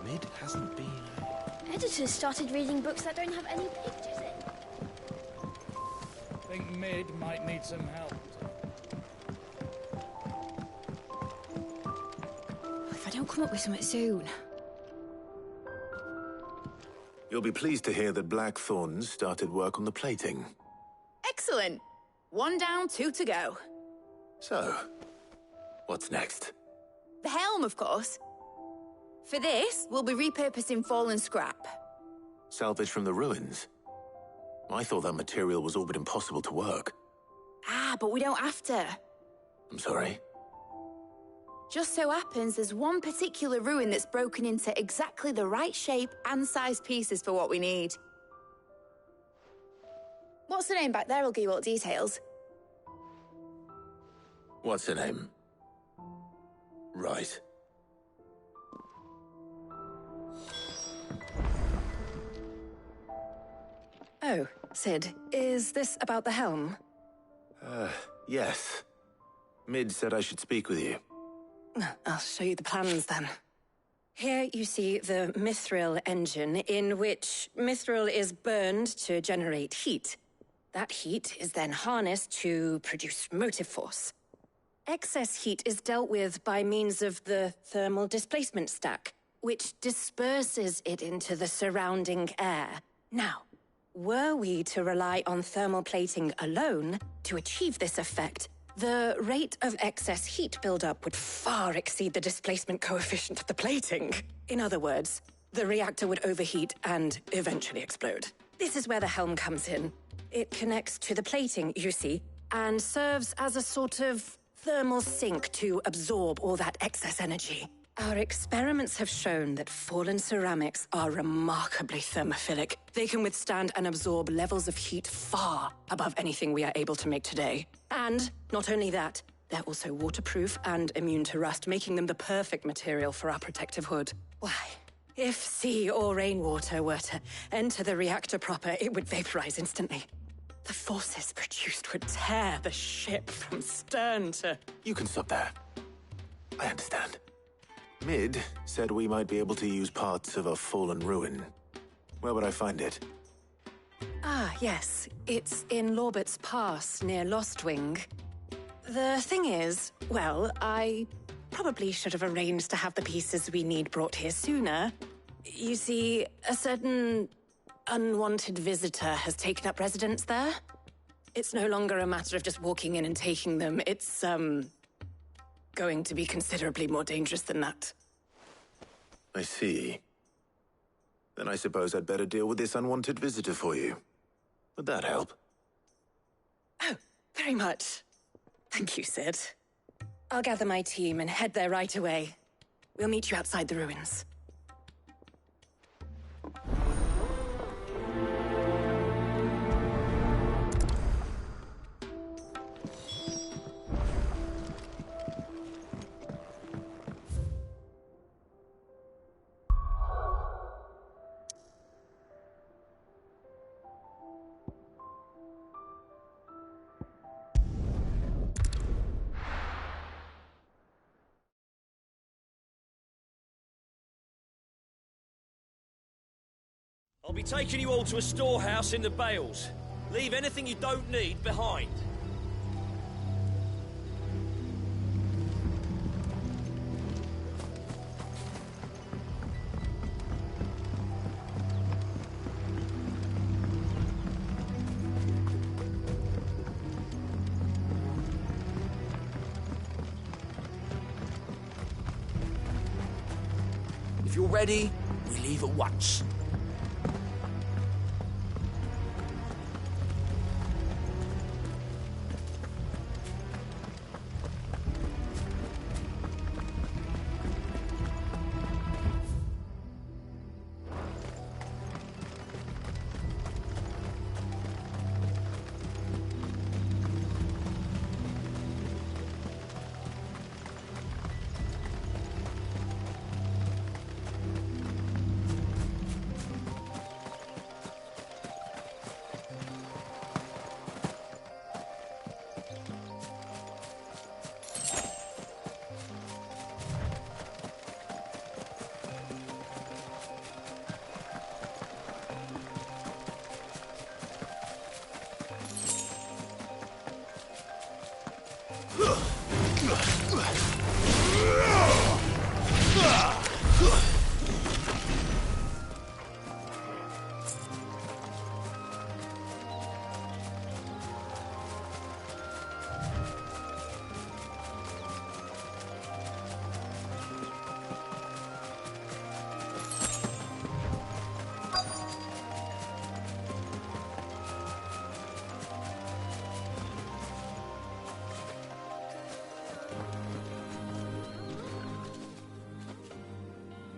Mid hasn't been... Editors started reading books that don't have any pictures in. Think Mid might need some help. If I don't come up with something soon. You'll be pleased to hear that Blackthorn's started work on the plating. Excellent. 1 down, 2 to go. So, what's next? The helm, of course. For this, we'll be repurposing fallen scrap. Salvage from the ruins? I thought that material was all but impossible to work. Ah, but we don't have to. I'm sorry? Just so happens there's one particular ruin that's broken into exactly the right shape and size pieces for what we need. What's the name back there? I'll give you all the details. What's her name? Right. Oh, Sid, is this about the helm? Yes. Mid said I should speak with you. I'll show you the plans then. Here you see the mithril engine, in which mithril is burned to generate heat. That heat is then harnessed to produce motive force. Excess heat is dealt with by means of the thermal displacement stack, which disperses it into the surrounding air. Now, were we to rely on thermal plating alone to achieve this effect, the rate of excess heat buildup would far exceed the displacement coefficient of the plating. In other words, the reactor would overheat and eventually explode. This is where the helm comes in. It connects to the plating, you see, and serves as a sort of thermal sink to absorb all that excess energy. Our experiments have shown that fallen ceramics are remarkably thermophilic. They can withstand and absorb levels of heat far above anything we are able to make today. And not only that, they're also waterproof and immune to rust, making them the perfect material for our protective hood. Why, if sea or rainwater were to enter the reactor proper, it would vaporize instantly. The forces produced would tear the ship from stern to... You can stop there. I understand. Mid said we might be able to use parts of a fallen ruin. Where would I find it? Ah, yes. It's in Lorbert's Pass, near Lostwing. The thing is, well, I probably should have arranged to have the pieces we need brought here sooner. You see, a certain unwanted visitor has taken up residence there. It's no longer a matter of just walking in and taking them. It's, going to be considerably more dangerous than that. I see. Then I suppose I'd better deal with this unwanted visitor for you. Would that help? Oh, very much. Thank you, Sid. I'll gather my team and head there right away. We'll meet you outside the ruins. I'll be taking you all to a storehouse in the Bales. Leave anything you don't need behind. If you're ready, we leave at once.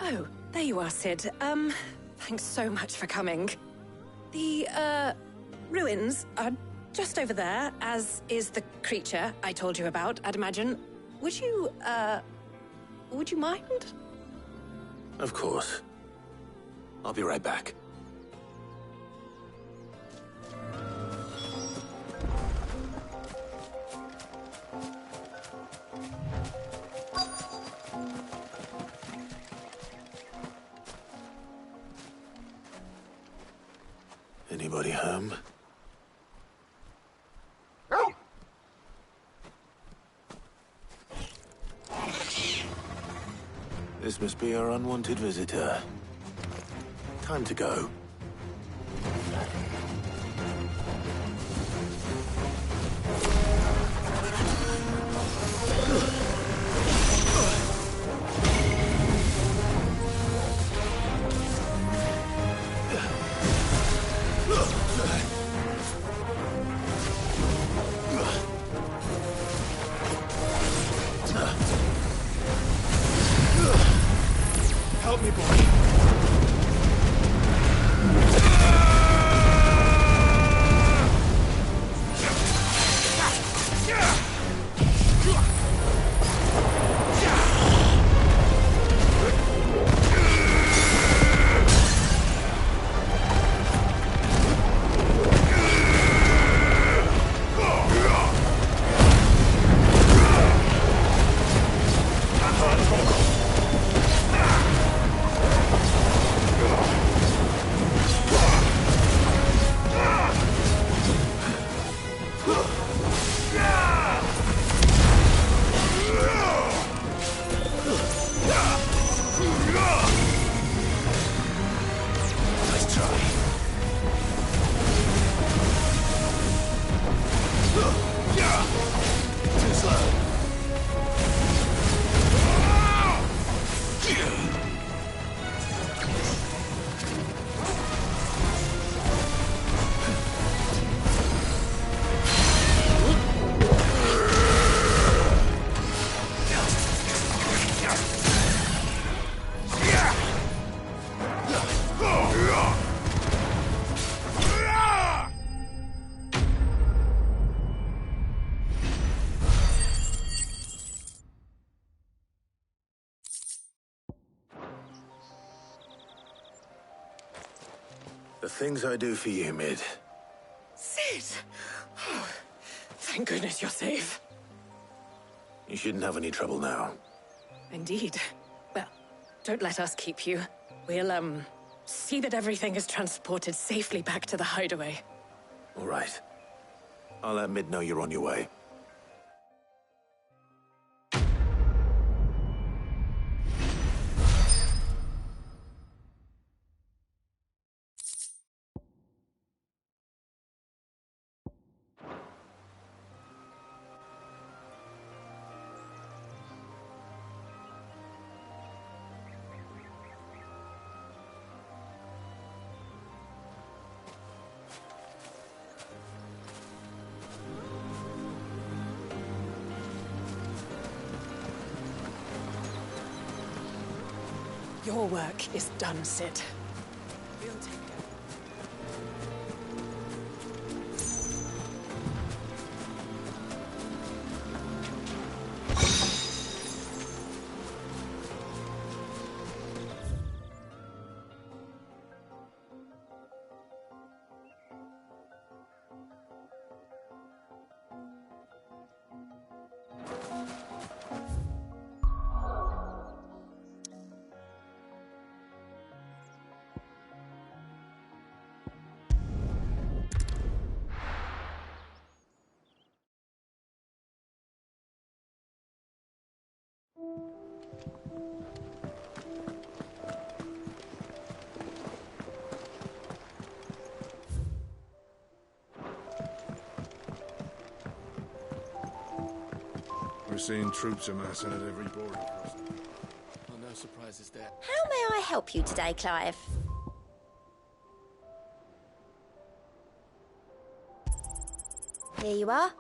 Oh, there you are, Sid. Thanks so much for coming. The, ruins are just over there, as is the creature I told you about, I'd imagine. Would you mind? Of course. I'll be right back. Anybody home? This must be our unwanted visitor. Time to go. Help me, boy. The things I do for you, Mid. Sid! Oh, thank goodness you're safe. You shouldn't have any trouble now. Indeed. Well, don't let us keep you. We'll, see that everything is transported safely back to the hideaway. All right. I'll let Mid know you're on your way. Your work is done, Sid. We'll take it. We're seeing troops amassing at every border crossing. Well, no surprises there. How may I help you today, Clive? Here you are.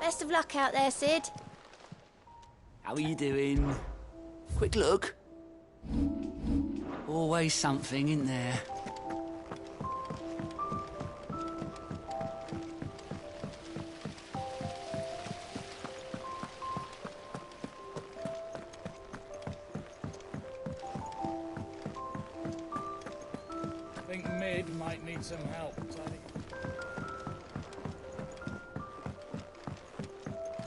Best of luck out there, Sid. How are you doing? Quick look. Always something in there. I think Mid might need some help, Tony.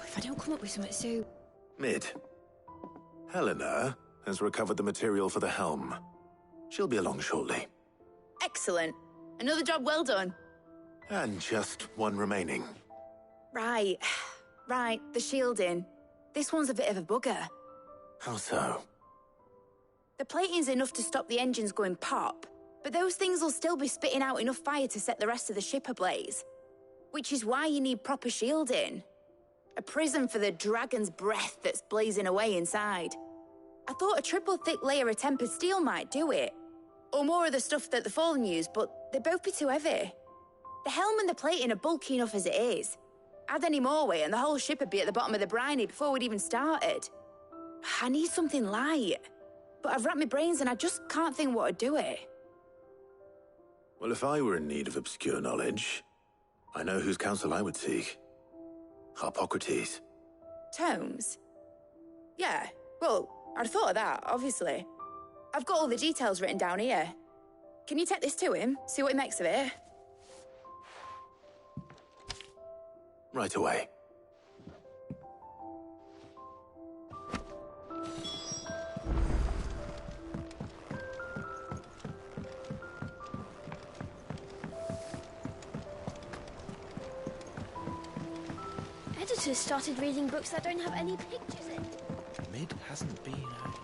If I don't come up with something soon. Mid. Helena has recovered the material for the helm. She'll be along shortly. Excellent. Another job well done. And just one remaining. Right. Right, the shielding. This one's a bit of a bugger. How so? The plating's enough to stop the engines going pop, but those things will still be spitting out enough fire to set the rest of the ship ablaze. Which is why you need proper shielding. A prison for the dragon's breath that's blazing away inside. I thought a triple thick layer of tempered steel might do it. Or more of the stuff that the Fallen use, but they'd both be too heavy. The helm and the plating are bulky enough as it is. Add any more weight and the whole ship would be at the bottom of the briny before we'd even started. I need something light. But I've racked my brains and I just can't think what would do it. Well, if I were in need of obscure knowledge, I know whose counsel I would seek. Harpocrates. Tomes? Yeah, well, I'd thought of that, obviously. I've got all the details written down here. Can you take this to him, see what he makes of it? Right away. Editors started reading books that don't have any pictures in. Mid hasn't been out.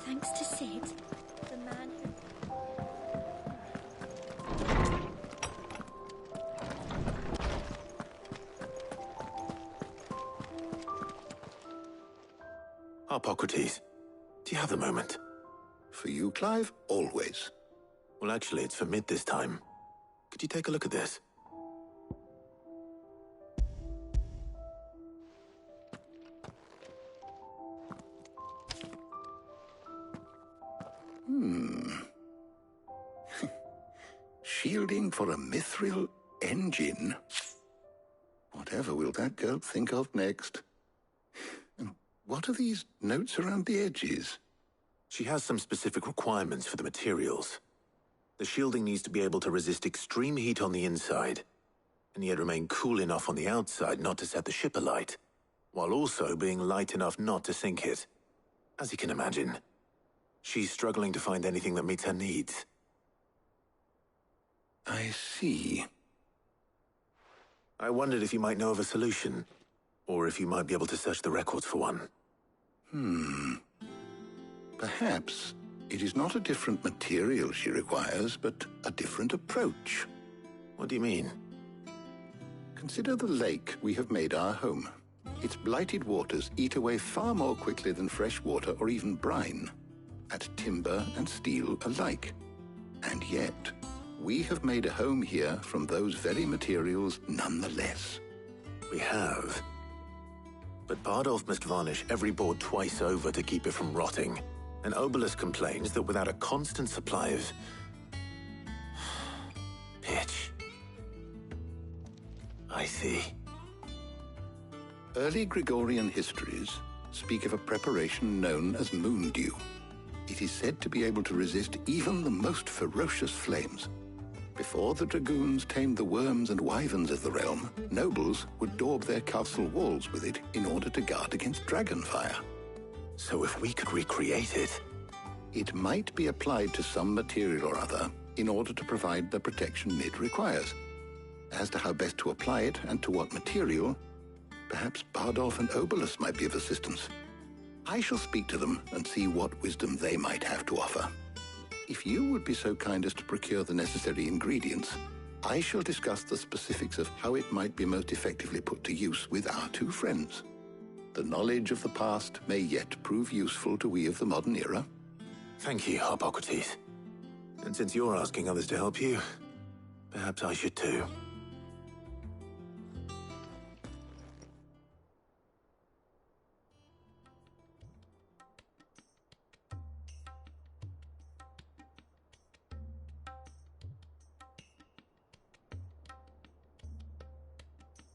Thanks to Sid, the man who... Harpocrates, do you have a moment? For you, Clive, always. Well, actually, it's for mid this time. Could you take a look at this? Shielding for a mithril engine? Whatever will that girl think of next? And what are these notes around the edges? She has some specific requirements for the materials. The shielding needs to be able to resist extreme heat on the inside, and yet remain cool enough on the outside not to set the ship alight, while also being light enough not to sink it. As you can imagine, she's struggling to find anything that meets her needs. I see. I wondered if you might know of a solution, or if you might be able to search the records for one. Perhaps it is not a different material she requires, but a different approach. What do you mean? Consider the lake we have made our home. Its blighted waters eat away far more quickly than fresh water or even brine, at timber and steel alike. And yet, we have made a home here from those very materials nonetheless. We have. But Bardolph must varnish every board twice over to keep it from rotting. And Obelus complains that without a constant supply of pitch. I see. Early Gregorian histories speak of a preparation known as moon dew. It is said to be able to resist even the most ferocious flames. Before the dragoons tamed the worms and wyverns of the realm, nobles would daub their castle walls with it in order to guard against dragonfire. So if we could recreate it... It might be applied to some material or other in order to provide the protection it requires. As to how best to apply it and to what material, perhaps Bardolph and Obelus might be of assistance. I shall speak to them and see what wisdom they might have to offer. If you would be so kind as to procure the necessary ingredients, I shall discuss the specifics of how it might be most effectively put to use with our two friends. The knowledge of the past may yet prove useful to we of the modern era. Thank you, Hippocrates. And since you're asking others to help you, perhaps I should too.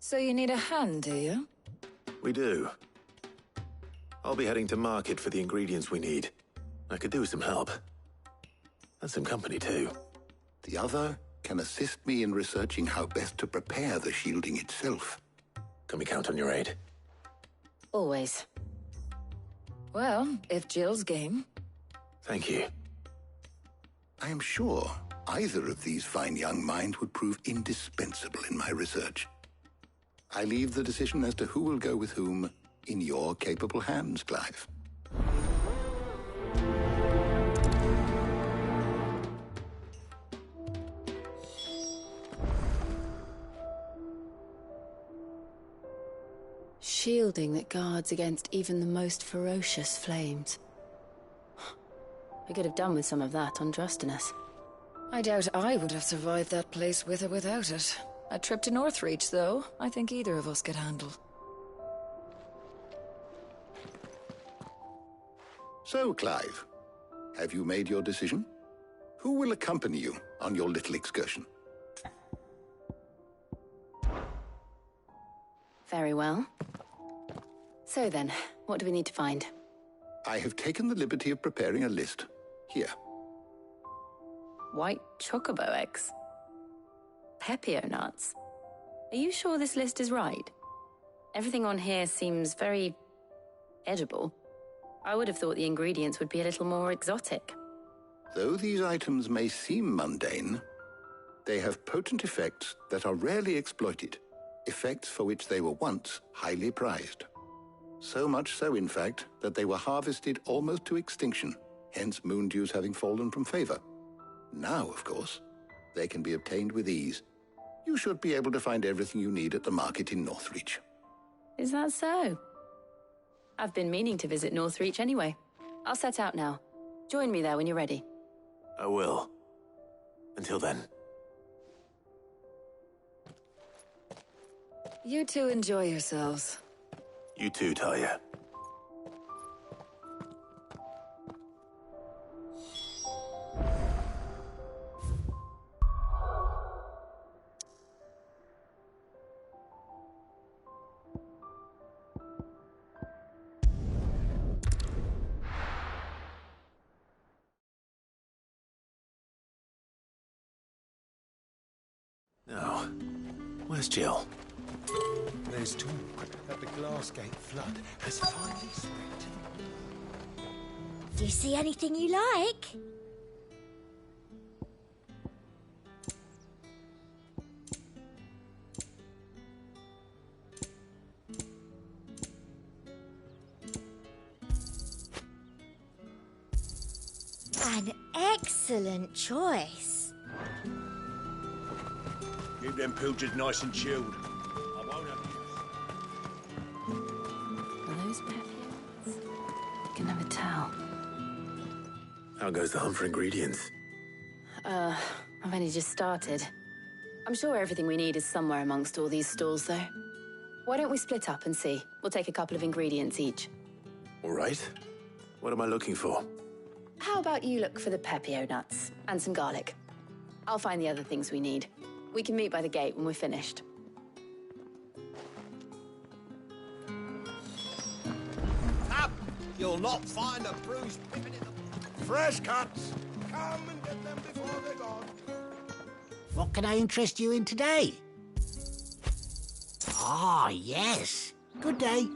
So you need a hand, do you? We do. I'll be heading to market for the ingredients we need. I could do with some help. And some company, too. The other can assist me in researching how best to prepare the shielding itself. Can we count on your aid? Always. Well, if Jill's game. Thank you. I am sure either of these fine young minds would prove indispensable in my research. I leave the decision as to who will go with whom in your capable hands, Clive. Shielding that guards against even the most ferocious flames. We could have done with some of that on Drustinus. I doubt I would have survived that place with or without it. A trip to Northreach, though, I think either of us could handle. So, Clive, have you made your decision? Who will accompany you on your little excursion? Very well. So then, what do we need to find? I have taken the liberty of preparing a list. Here. White chocobo eggs. Pepio nuts. Are you sure this list is right? Everything on here seems very edible. I would have thought the ingredients would be a little more exotic. Though these items may seem mundane, they have potent effects that are rarely exploited, effects for which they were once highly prized. So much so, in fact, that they were harvested almost to extinction, hence moon dews having fallen from favor. Now, of course, they can be obtained with ease. You should be able to find everything you need at the market in Northreach. Is that so? I've been meaning to visit Northreach anyway. I'll set out now. Join me there when you're ready. I will. Until then. You two enjoy yourselves. You too, Talia. Now, where's Jill? There's talk that the Glassgate flood has finally spread to the... Do you see anything you like? An excellent choice. Keep them pilgers nice and chilled. I won't have Are those perfumes? I can never tell. How goes the hunt for ingredients? I've only just started. I'm sure everything we need is somewhere amongst all these stalls, though. Why don't we split up and see? We'll take a couple of ingredients each. All right. What am I looking for? How about you look for the pepio nuts and some garlic? I'll find the other things we need. We can meet by the gate when we're finished. Up! You'll not find a bruised pippin in the... Fresh cuts! Come and get them before they're gone. What can I interest you in today? Ah, yes. Good day.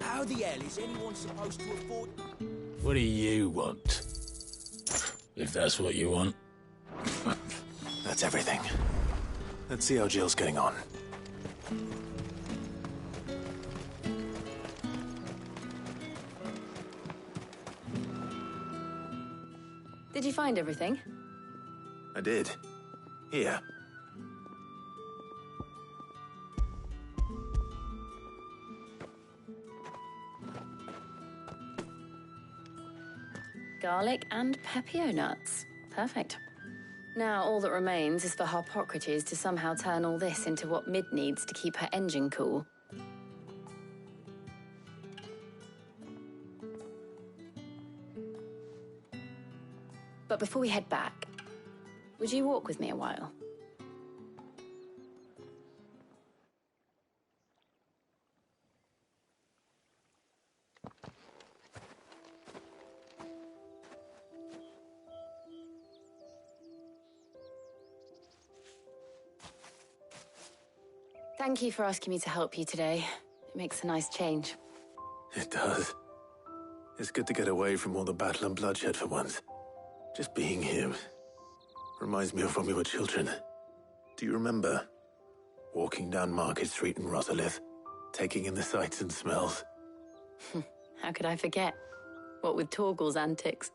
How the hell is anyone supposed to afford... What do you want? If that's what you want. That's everything. Let's see how Jill's getting on. Did you find everything? I did. Here. Garlic and pepio nuts. Perfect. Now all that remains is for Harpocrates to somehow turn all this into what Mid needs to keep her engine cool. But before we head back, would you walk with me a while? Thank you for asking me to help you today. It makes a nice change. It does. It's good to get away from all the battle and bloodshed for once. Just being here reminds me of when we were children. Do you remember? Walking down Market Street in Rosalith, taking in the sights and smells. How could I forget? What with Torgal's antics.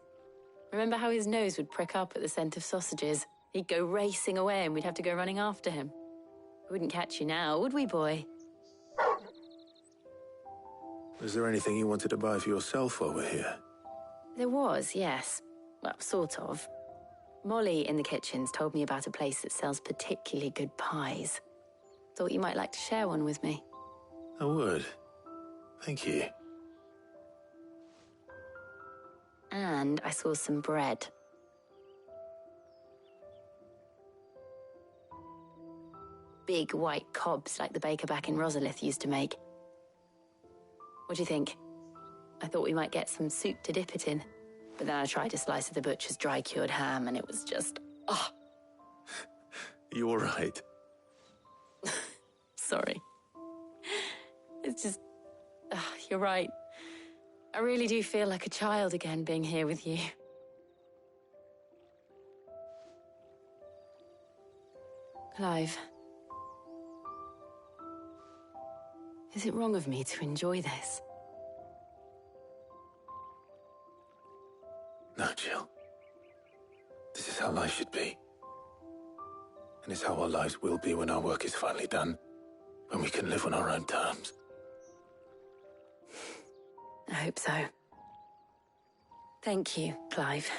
Remember how his nose would prick up at the scent of sausages? He'd go racing away and we'd have to go running after him. We wouldn't catch you now, would we, boy? Was there anything you wanted to buy for yourself while we're here? There was, yes. Well, sort of. Molly in the kitchens told me about a place that sells particularly good pies. Thought you might like to share one with me. I would. Thank you. And I saw some bread. Big white cobs like the baker back in Rosalith used to make. What do you think? I thought we might get some soup to dip it in. But then I tried a slice of the butcher's dry-cured ham and it was just... oh. You all right? Sorry. It's just... you're right. I really do feel like a child again being here with you. Clive. Is it wrong of me to enjoy this? No, Jill. This is how life should be. And it's how our lives will be when our work is finally done. When we can live on our own terms. I hope so. Thank you, Clive.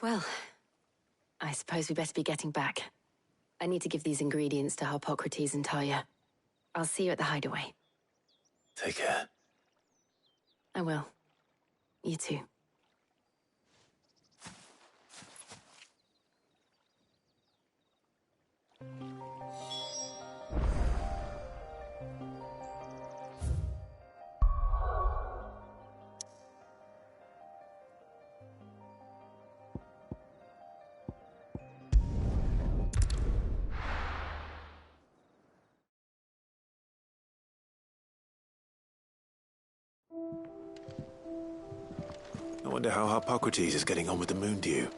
Well, I suppose we better be getting back. I need to give these ingredients to Harpocrates and Talia. I'll see you at the hideaway. Take care. I will. You too. I wonder how Harpocrates is getting on with the moon dew.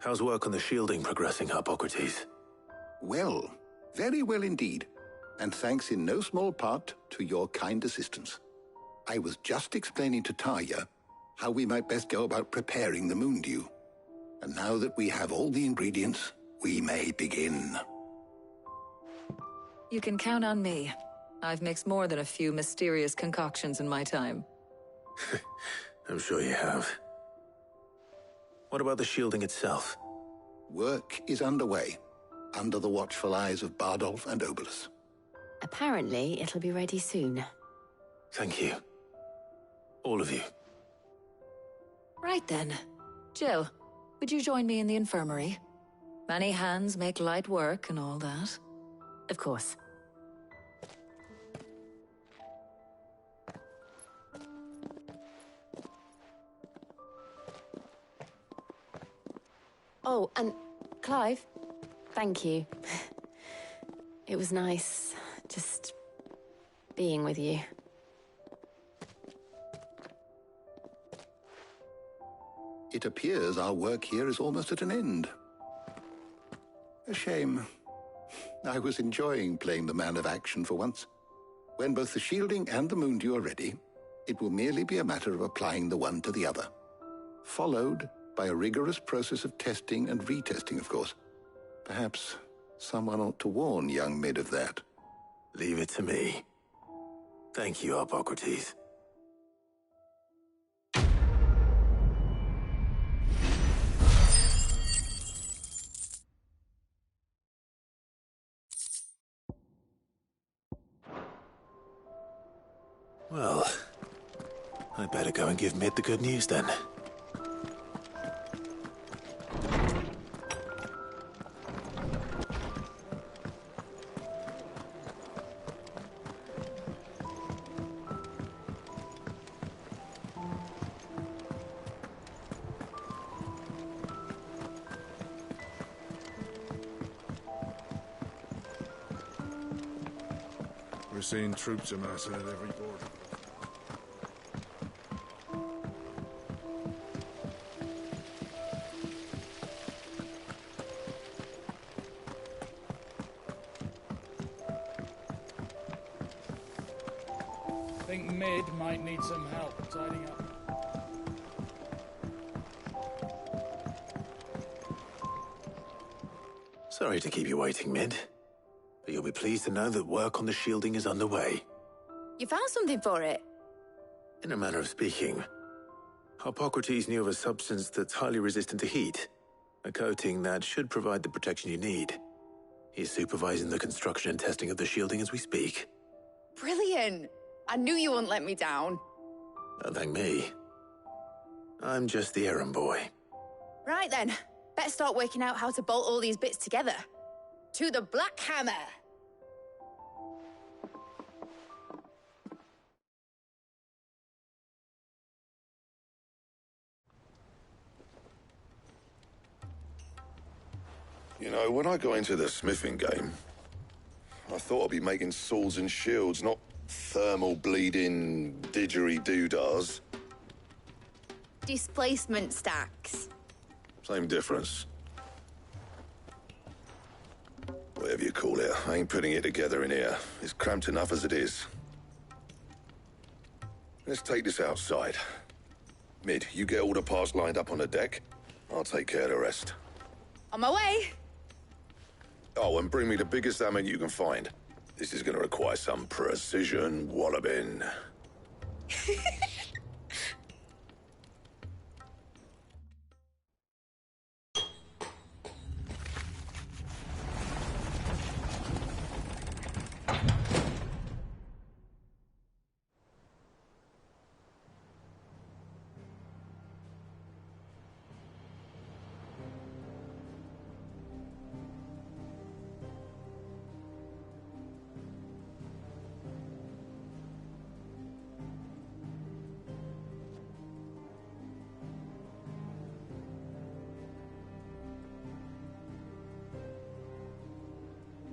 How's work on the shielding progressing, Harpocrates? Well, very well indeed. And thanks in no small part to your kind assistance. I was just explaining to Talia how we might best go about preparing the moon dew. And now that we have all the ingredients, we may begin. You can count on me. I've mixed more than a few mysterious concoctions in my time. I'm sure you have. What about the shielding itself? Work is underway, under the watchful eyes of Bardolph and Obolus. Apparently, it'll be ready soon. Thank you. All of you. Right then. Jill, would you join me in the infirmary? Many hands make light work and all that. Of course. Oh, and Clive, thank you. It was nice, just being with you. It appears our work here is almost at an end. A shame. I was enjoying playing the man of action for once. When both the shielding and the moon dew are ready, it will merely be a matter of applying the one to the other. Followed by a rigorous process of testing and retesting, of course. Perhaps someone ought to warn young Mid of that. Leave it to me. Thank you, Harpocrates. Well, I better go and give Mid the good news then. We're seeing troops amassing at every border. I think Mid might need some help tidying up. Sorry to keep you waiting, Mid. But you'll be pleased to know that work on the shielding is underway. You found something for it? In a manner of speaking, Harpocrates knew of a substance that's highly resistant to heat, a coating that should provide the protection you need. He's supervising the construction and testing of the shielding as we speak. Brilliant! I knew you wouldn't let me down. Don't thank me. I'm just the errand boy. Right then, better start working out how to bolt all these bits together. To the Black Hammer! You know, when I got into the smithing game, I thought I'd be making swords and shields, not thermal bleeding didgeridoo-dahs. Displacement stacks. Same difference. Whatever you call it, I ain't putting it together in here. It's cramped enough as it is. Let's take this outside. Mid, you get all the parts lined up on the deck. I'll take care of the rest. On my way. Oh, and bring me the biggest hammer you can find. This is gonna require some precision walloping.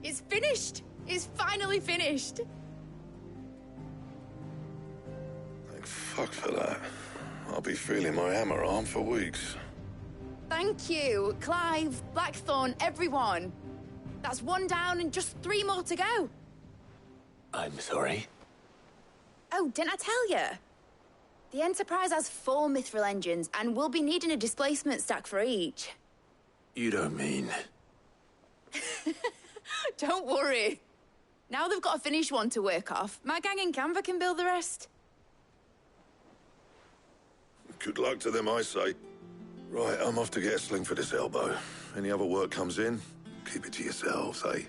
It's finished! It's finally finished! Thank fuck for that. I'll be feeling my hammer arm for weeks. Thank you, Clive, Blackthorn, everyone. That's one down and just 3 more to go. I'm sorry. Oh, didn't I tell you? The Enterprise has 4 mithril engines, and we'll be needing a displacement stack for each. You don't mean... Don't worry. Now they've got a finished one to work off, my gang in Canva can build the rest. Good luck to them, I say. Right, I'm off to get a sling for this elbow. Any other work comes in, keep it to yourselves, eh?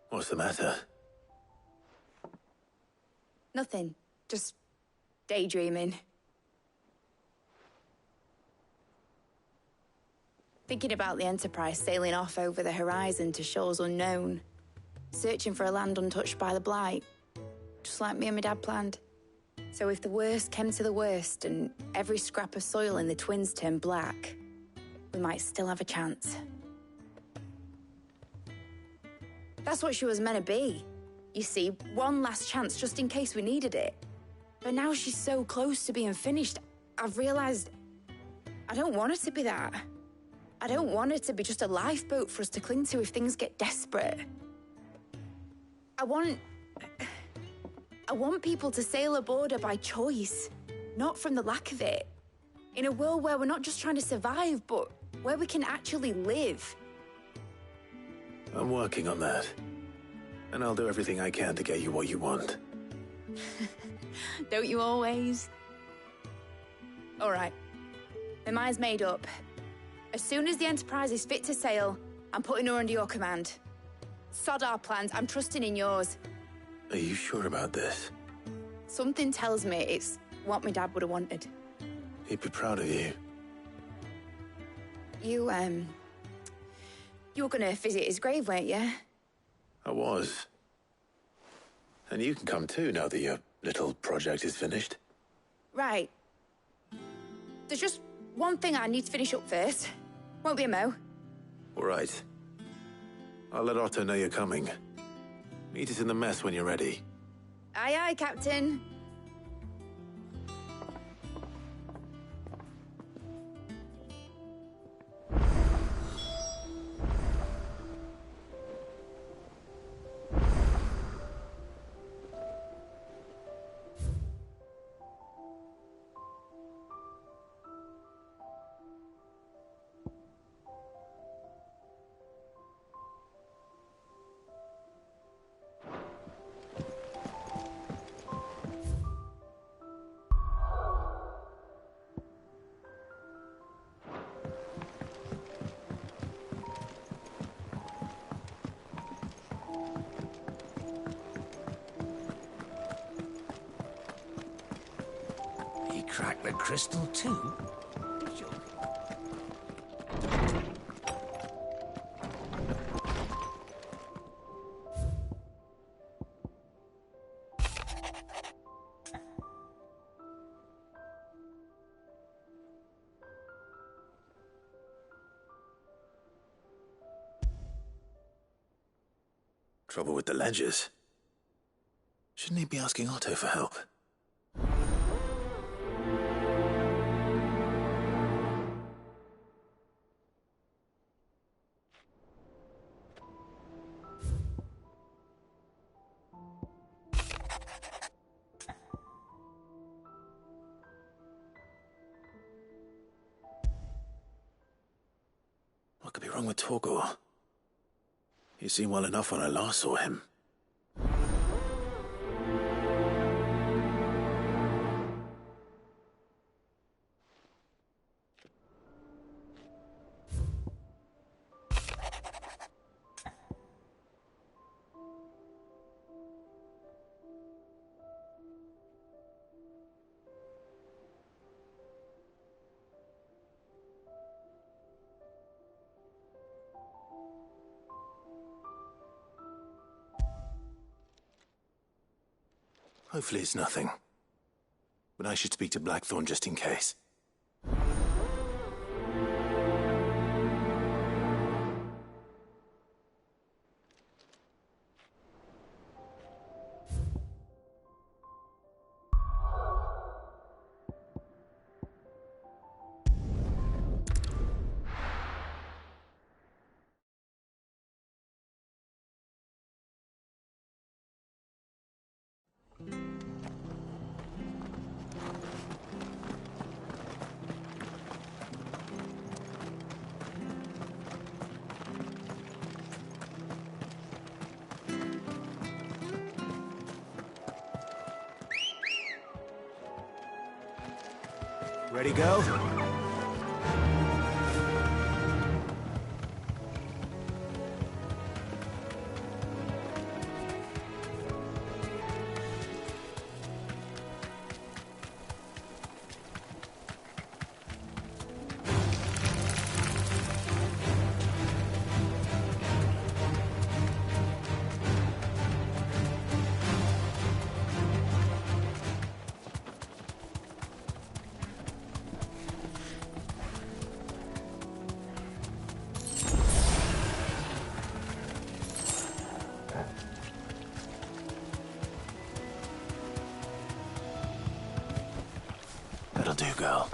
What's the matter? Nothing. Just daydreaming. Thinking about the Enterprise sailing off over the horizon to shores unknown. Searching for a land untouched by the Blight. Just like me and my dad planned. So if the worst came to the worst and every scrap of soil in the Twins turned black, we might still have a chance. That's what she was meant to be. You see, one last chance just in case we needed it. But now she's so close to being finished, I've realized I don't want her to be that. I don't want her to be just a lifeboat for us to cling to if things get desperate. I want people to sail aboard her by choice, not from the lack of it. In a world where we're not just trying to survive, but where we can actually live. I'm working on that. And I'll do everything I can to get you what you want. Don't you always? All right. My mind's made up. As soon as the Enterprise is fit to sail, I'm putting her under your command. Sod our plans, I'm trusting in yours. Are you sure about this? Something tells me it's what my dad would have wanted. He'd be proud of you. You were gonna visit his grave, weren't you? I was. And you can come too now that your little project is finished. Right. There's just one thing I need to finish up first. Won't be a mo. All right. I'll let Otto know you're coming. Meet us in the mess when you're ready. Aye, aye, Captain. Crack the crystal too? Trouble with the ledgers. Shouldn't he be asking Otto for help? What could be wrong with Torgor? He seemed well enough when I last saw him. Hopefully it's nothing. But I should speak to Blackthorn just in case. Ready, go? That'll do, girl.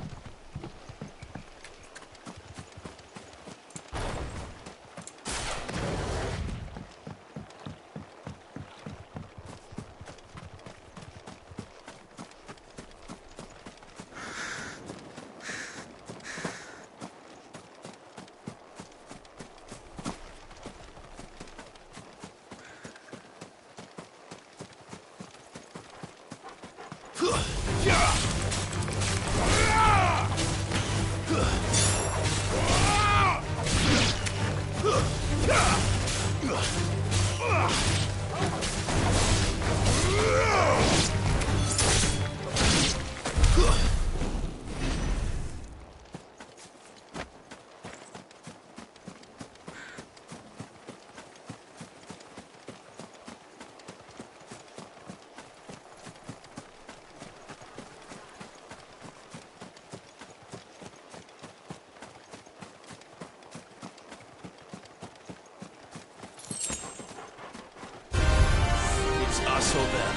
Us or them.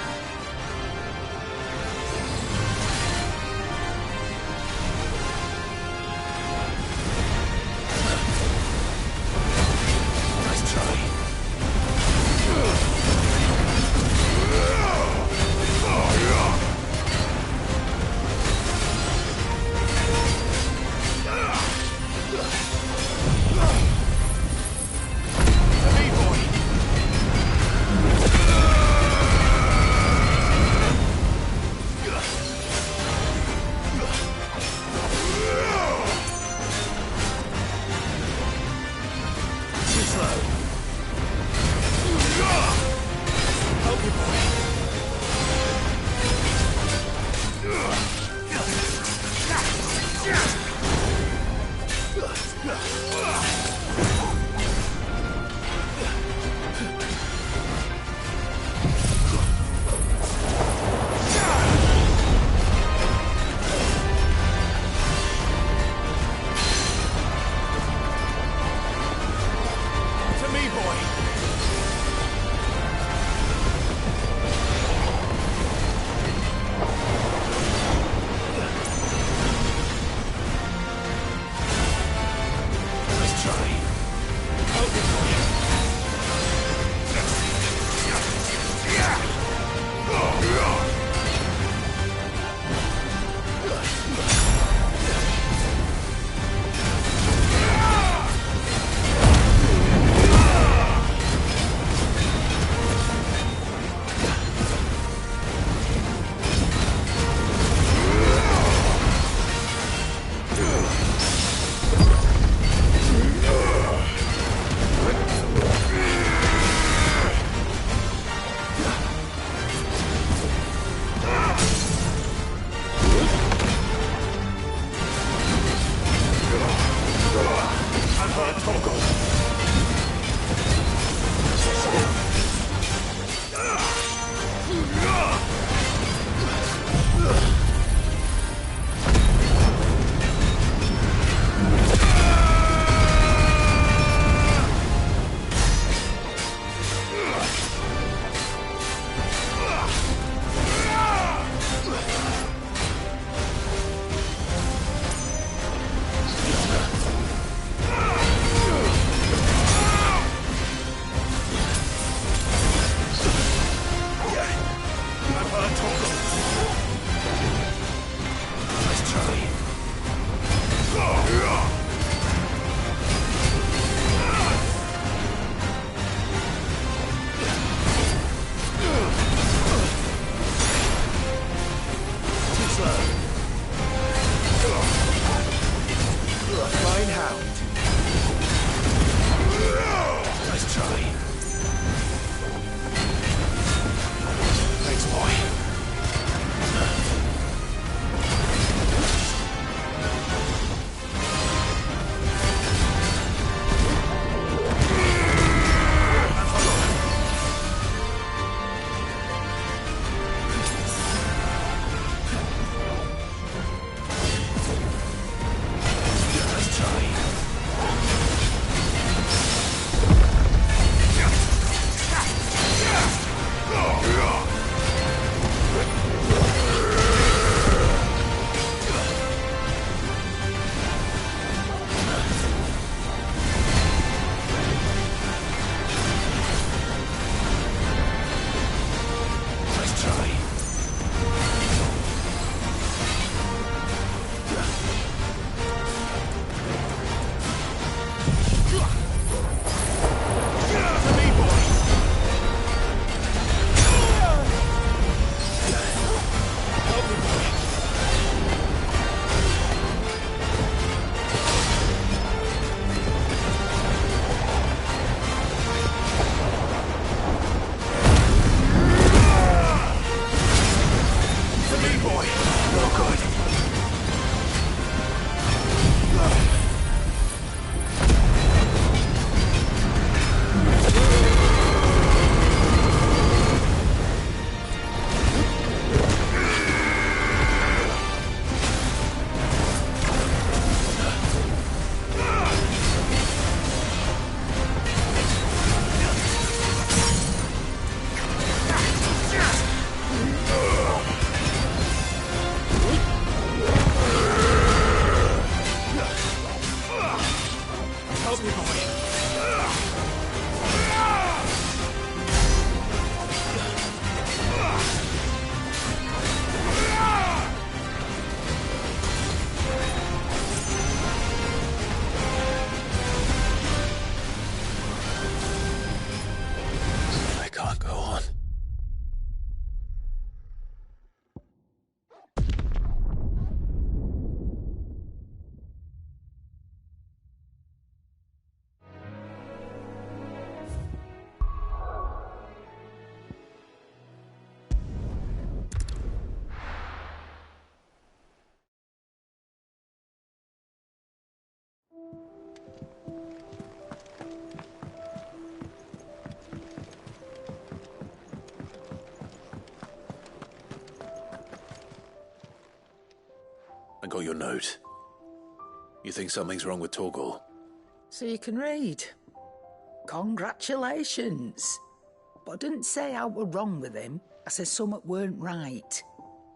Nice try. I got your note. You think something's wrong with Torgal? So you can read. Congratulations. But I didn't say I were wrong with him. I said something weren't right.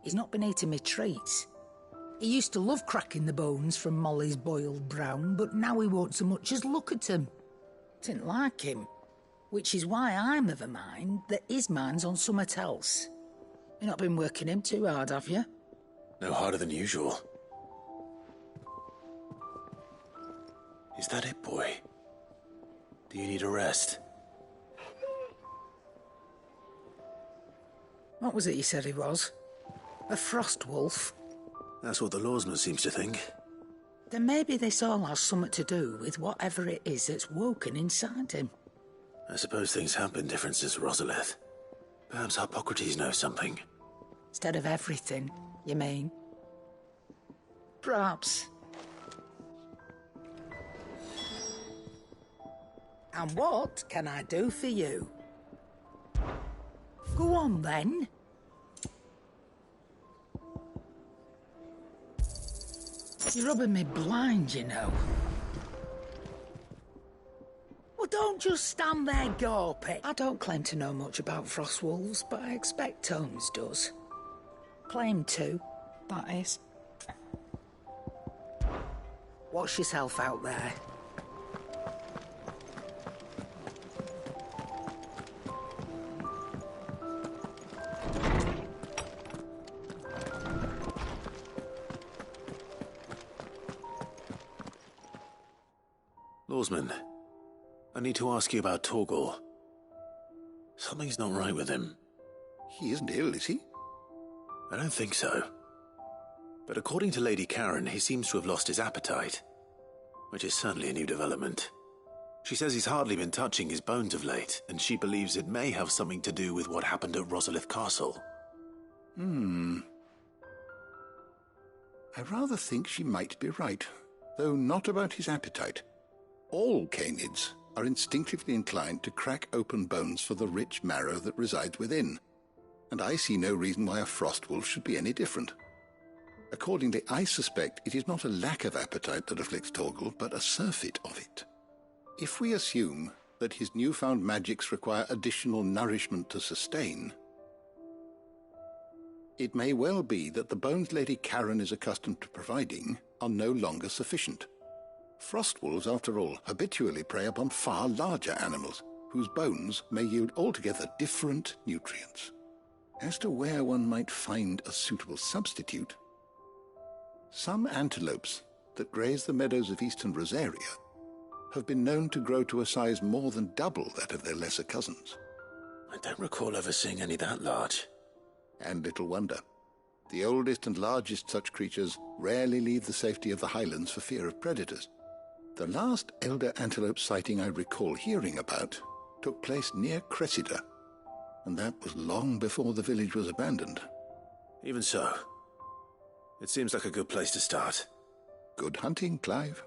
He's not been eating me treats. He used to love cracking the bones from Molly's boiled brown, but now he won't so much as look at them. Didn't like him. Which is why I'm of a mind that his mind's on something else. You've not been working him too hard, have you? No harder than usual. Is that it, boy? Do you need a rest? What was it you said he was? A frost wolf? That's what the lawsman seems to think. Then maybe this all has something to do with whatever it is that's woken inside him. I suppose things have been different since Rosalith. Perhaps Hippocrates knows something. Instead of everything, you mean? Perhaps. And what can I do for you? Go on, then. You're rubbing me blind, you know. Well, don't just stand there gawping. I don't claim to know much about frost wolves, but I expect Tomes does. Claim to, that is. Watch yourself out there. Lawsman, I need to ask you about Torgal. Something's not right with him. He isn't ill, is he? I don't think so. But according to Lady Karen, he seems to have lost his appetite, which is certainly a new development. She says he's hardly been touching his bones of late, and she believes it may have something to do with what happened at Rosalith Castle. I rather think she might be right, though not about his appetite. All canids are instinctively inclined to crack open bones for the rich marrow that resides within, and I see no reason why a frost wolf should be any different. Accordingly, I suspect it is not a lack of appetite that afflicts Torgal, but a surfeit of it. If we assume that his newfound magics require additional nourishment to sustain, it may well be that the bones Lady Karen is accustomed to providing are no longer sufficient. Frost wolves, after all, habitually prey upon far larger animals, whose bones may yield altogether different nutrients. As to where one might find a suitable substitute, some antelopes that graze the meadows of eastern Rosaria have been known to grow to a size more than double that of their lesser cousins. I don't recall ever seeing any that large. And little wonder. The oldest and largest such creatures rarely leave the safety of the highlands for fear of predators. The last elder antelope sighting I recall hearing about took place near Cressida, and that was long before the village was abandoned. Even so, it seems like a good place to start. Good hunting, Clive.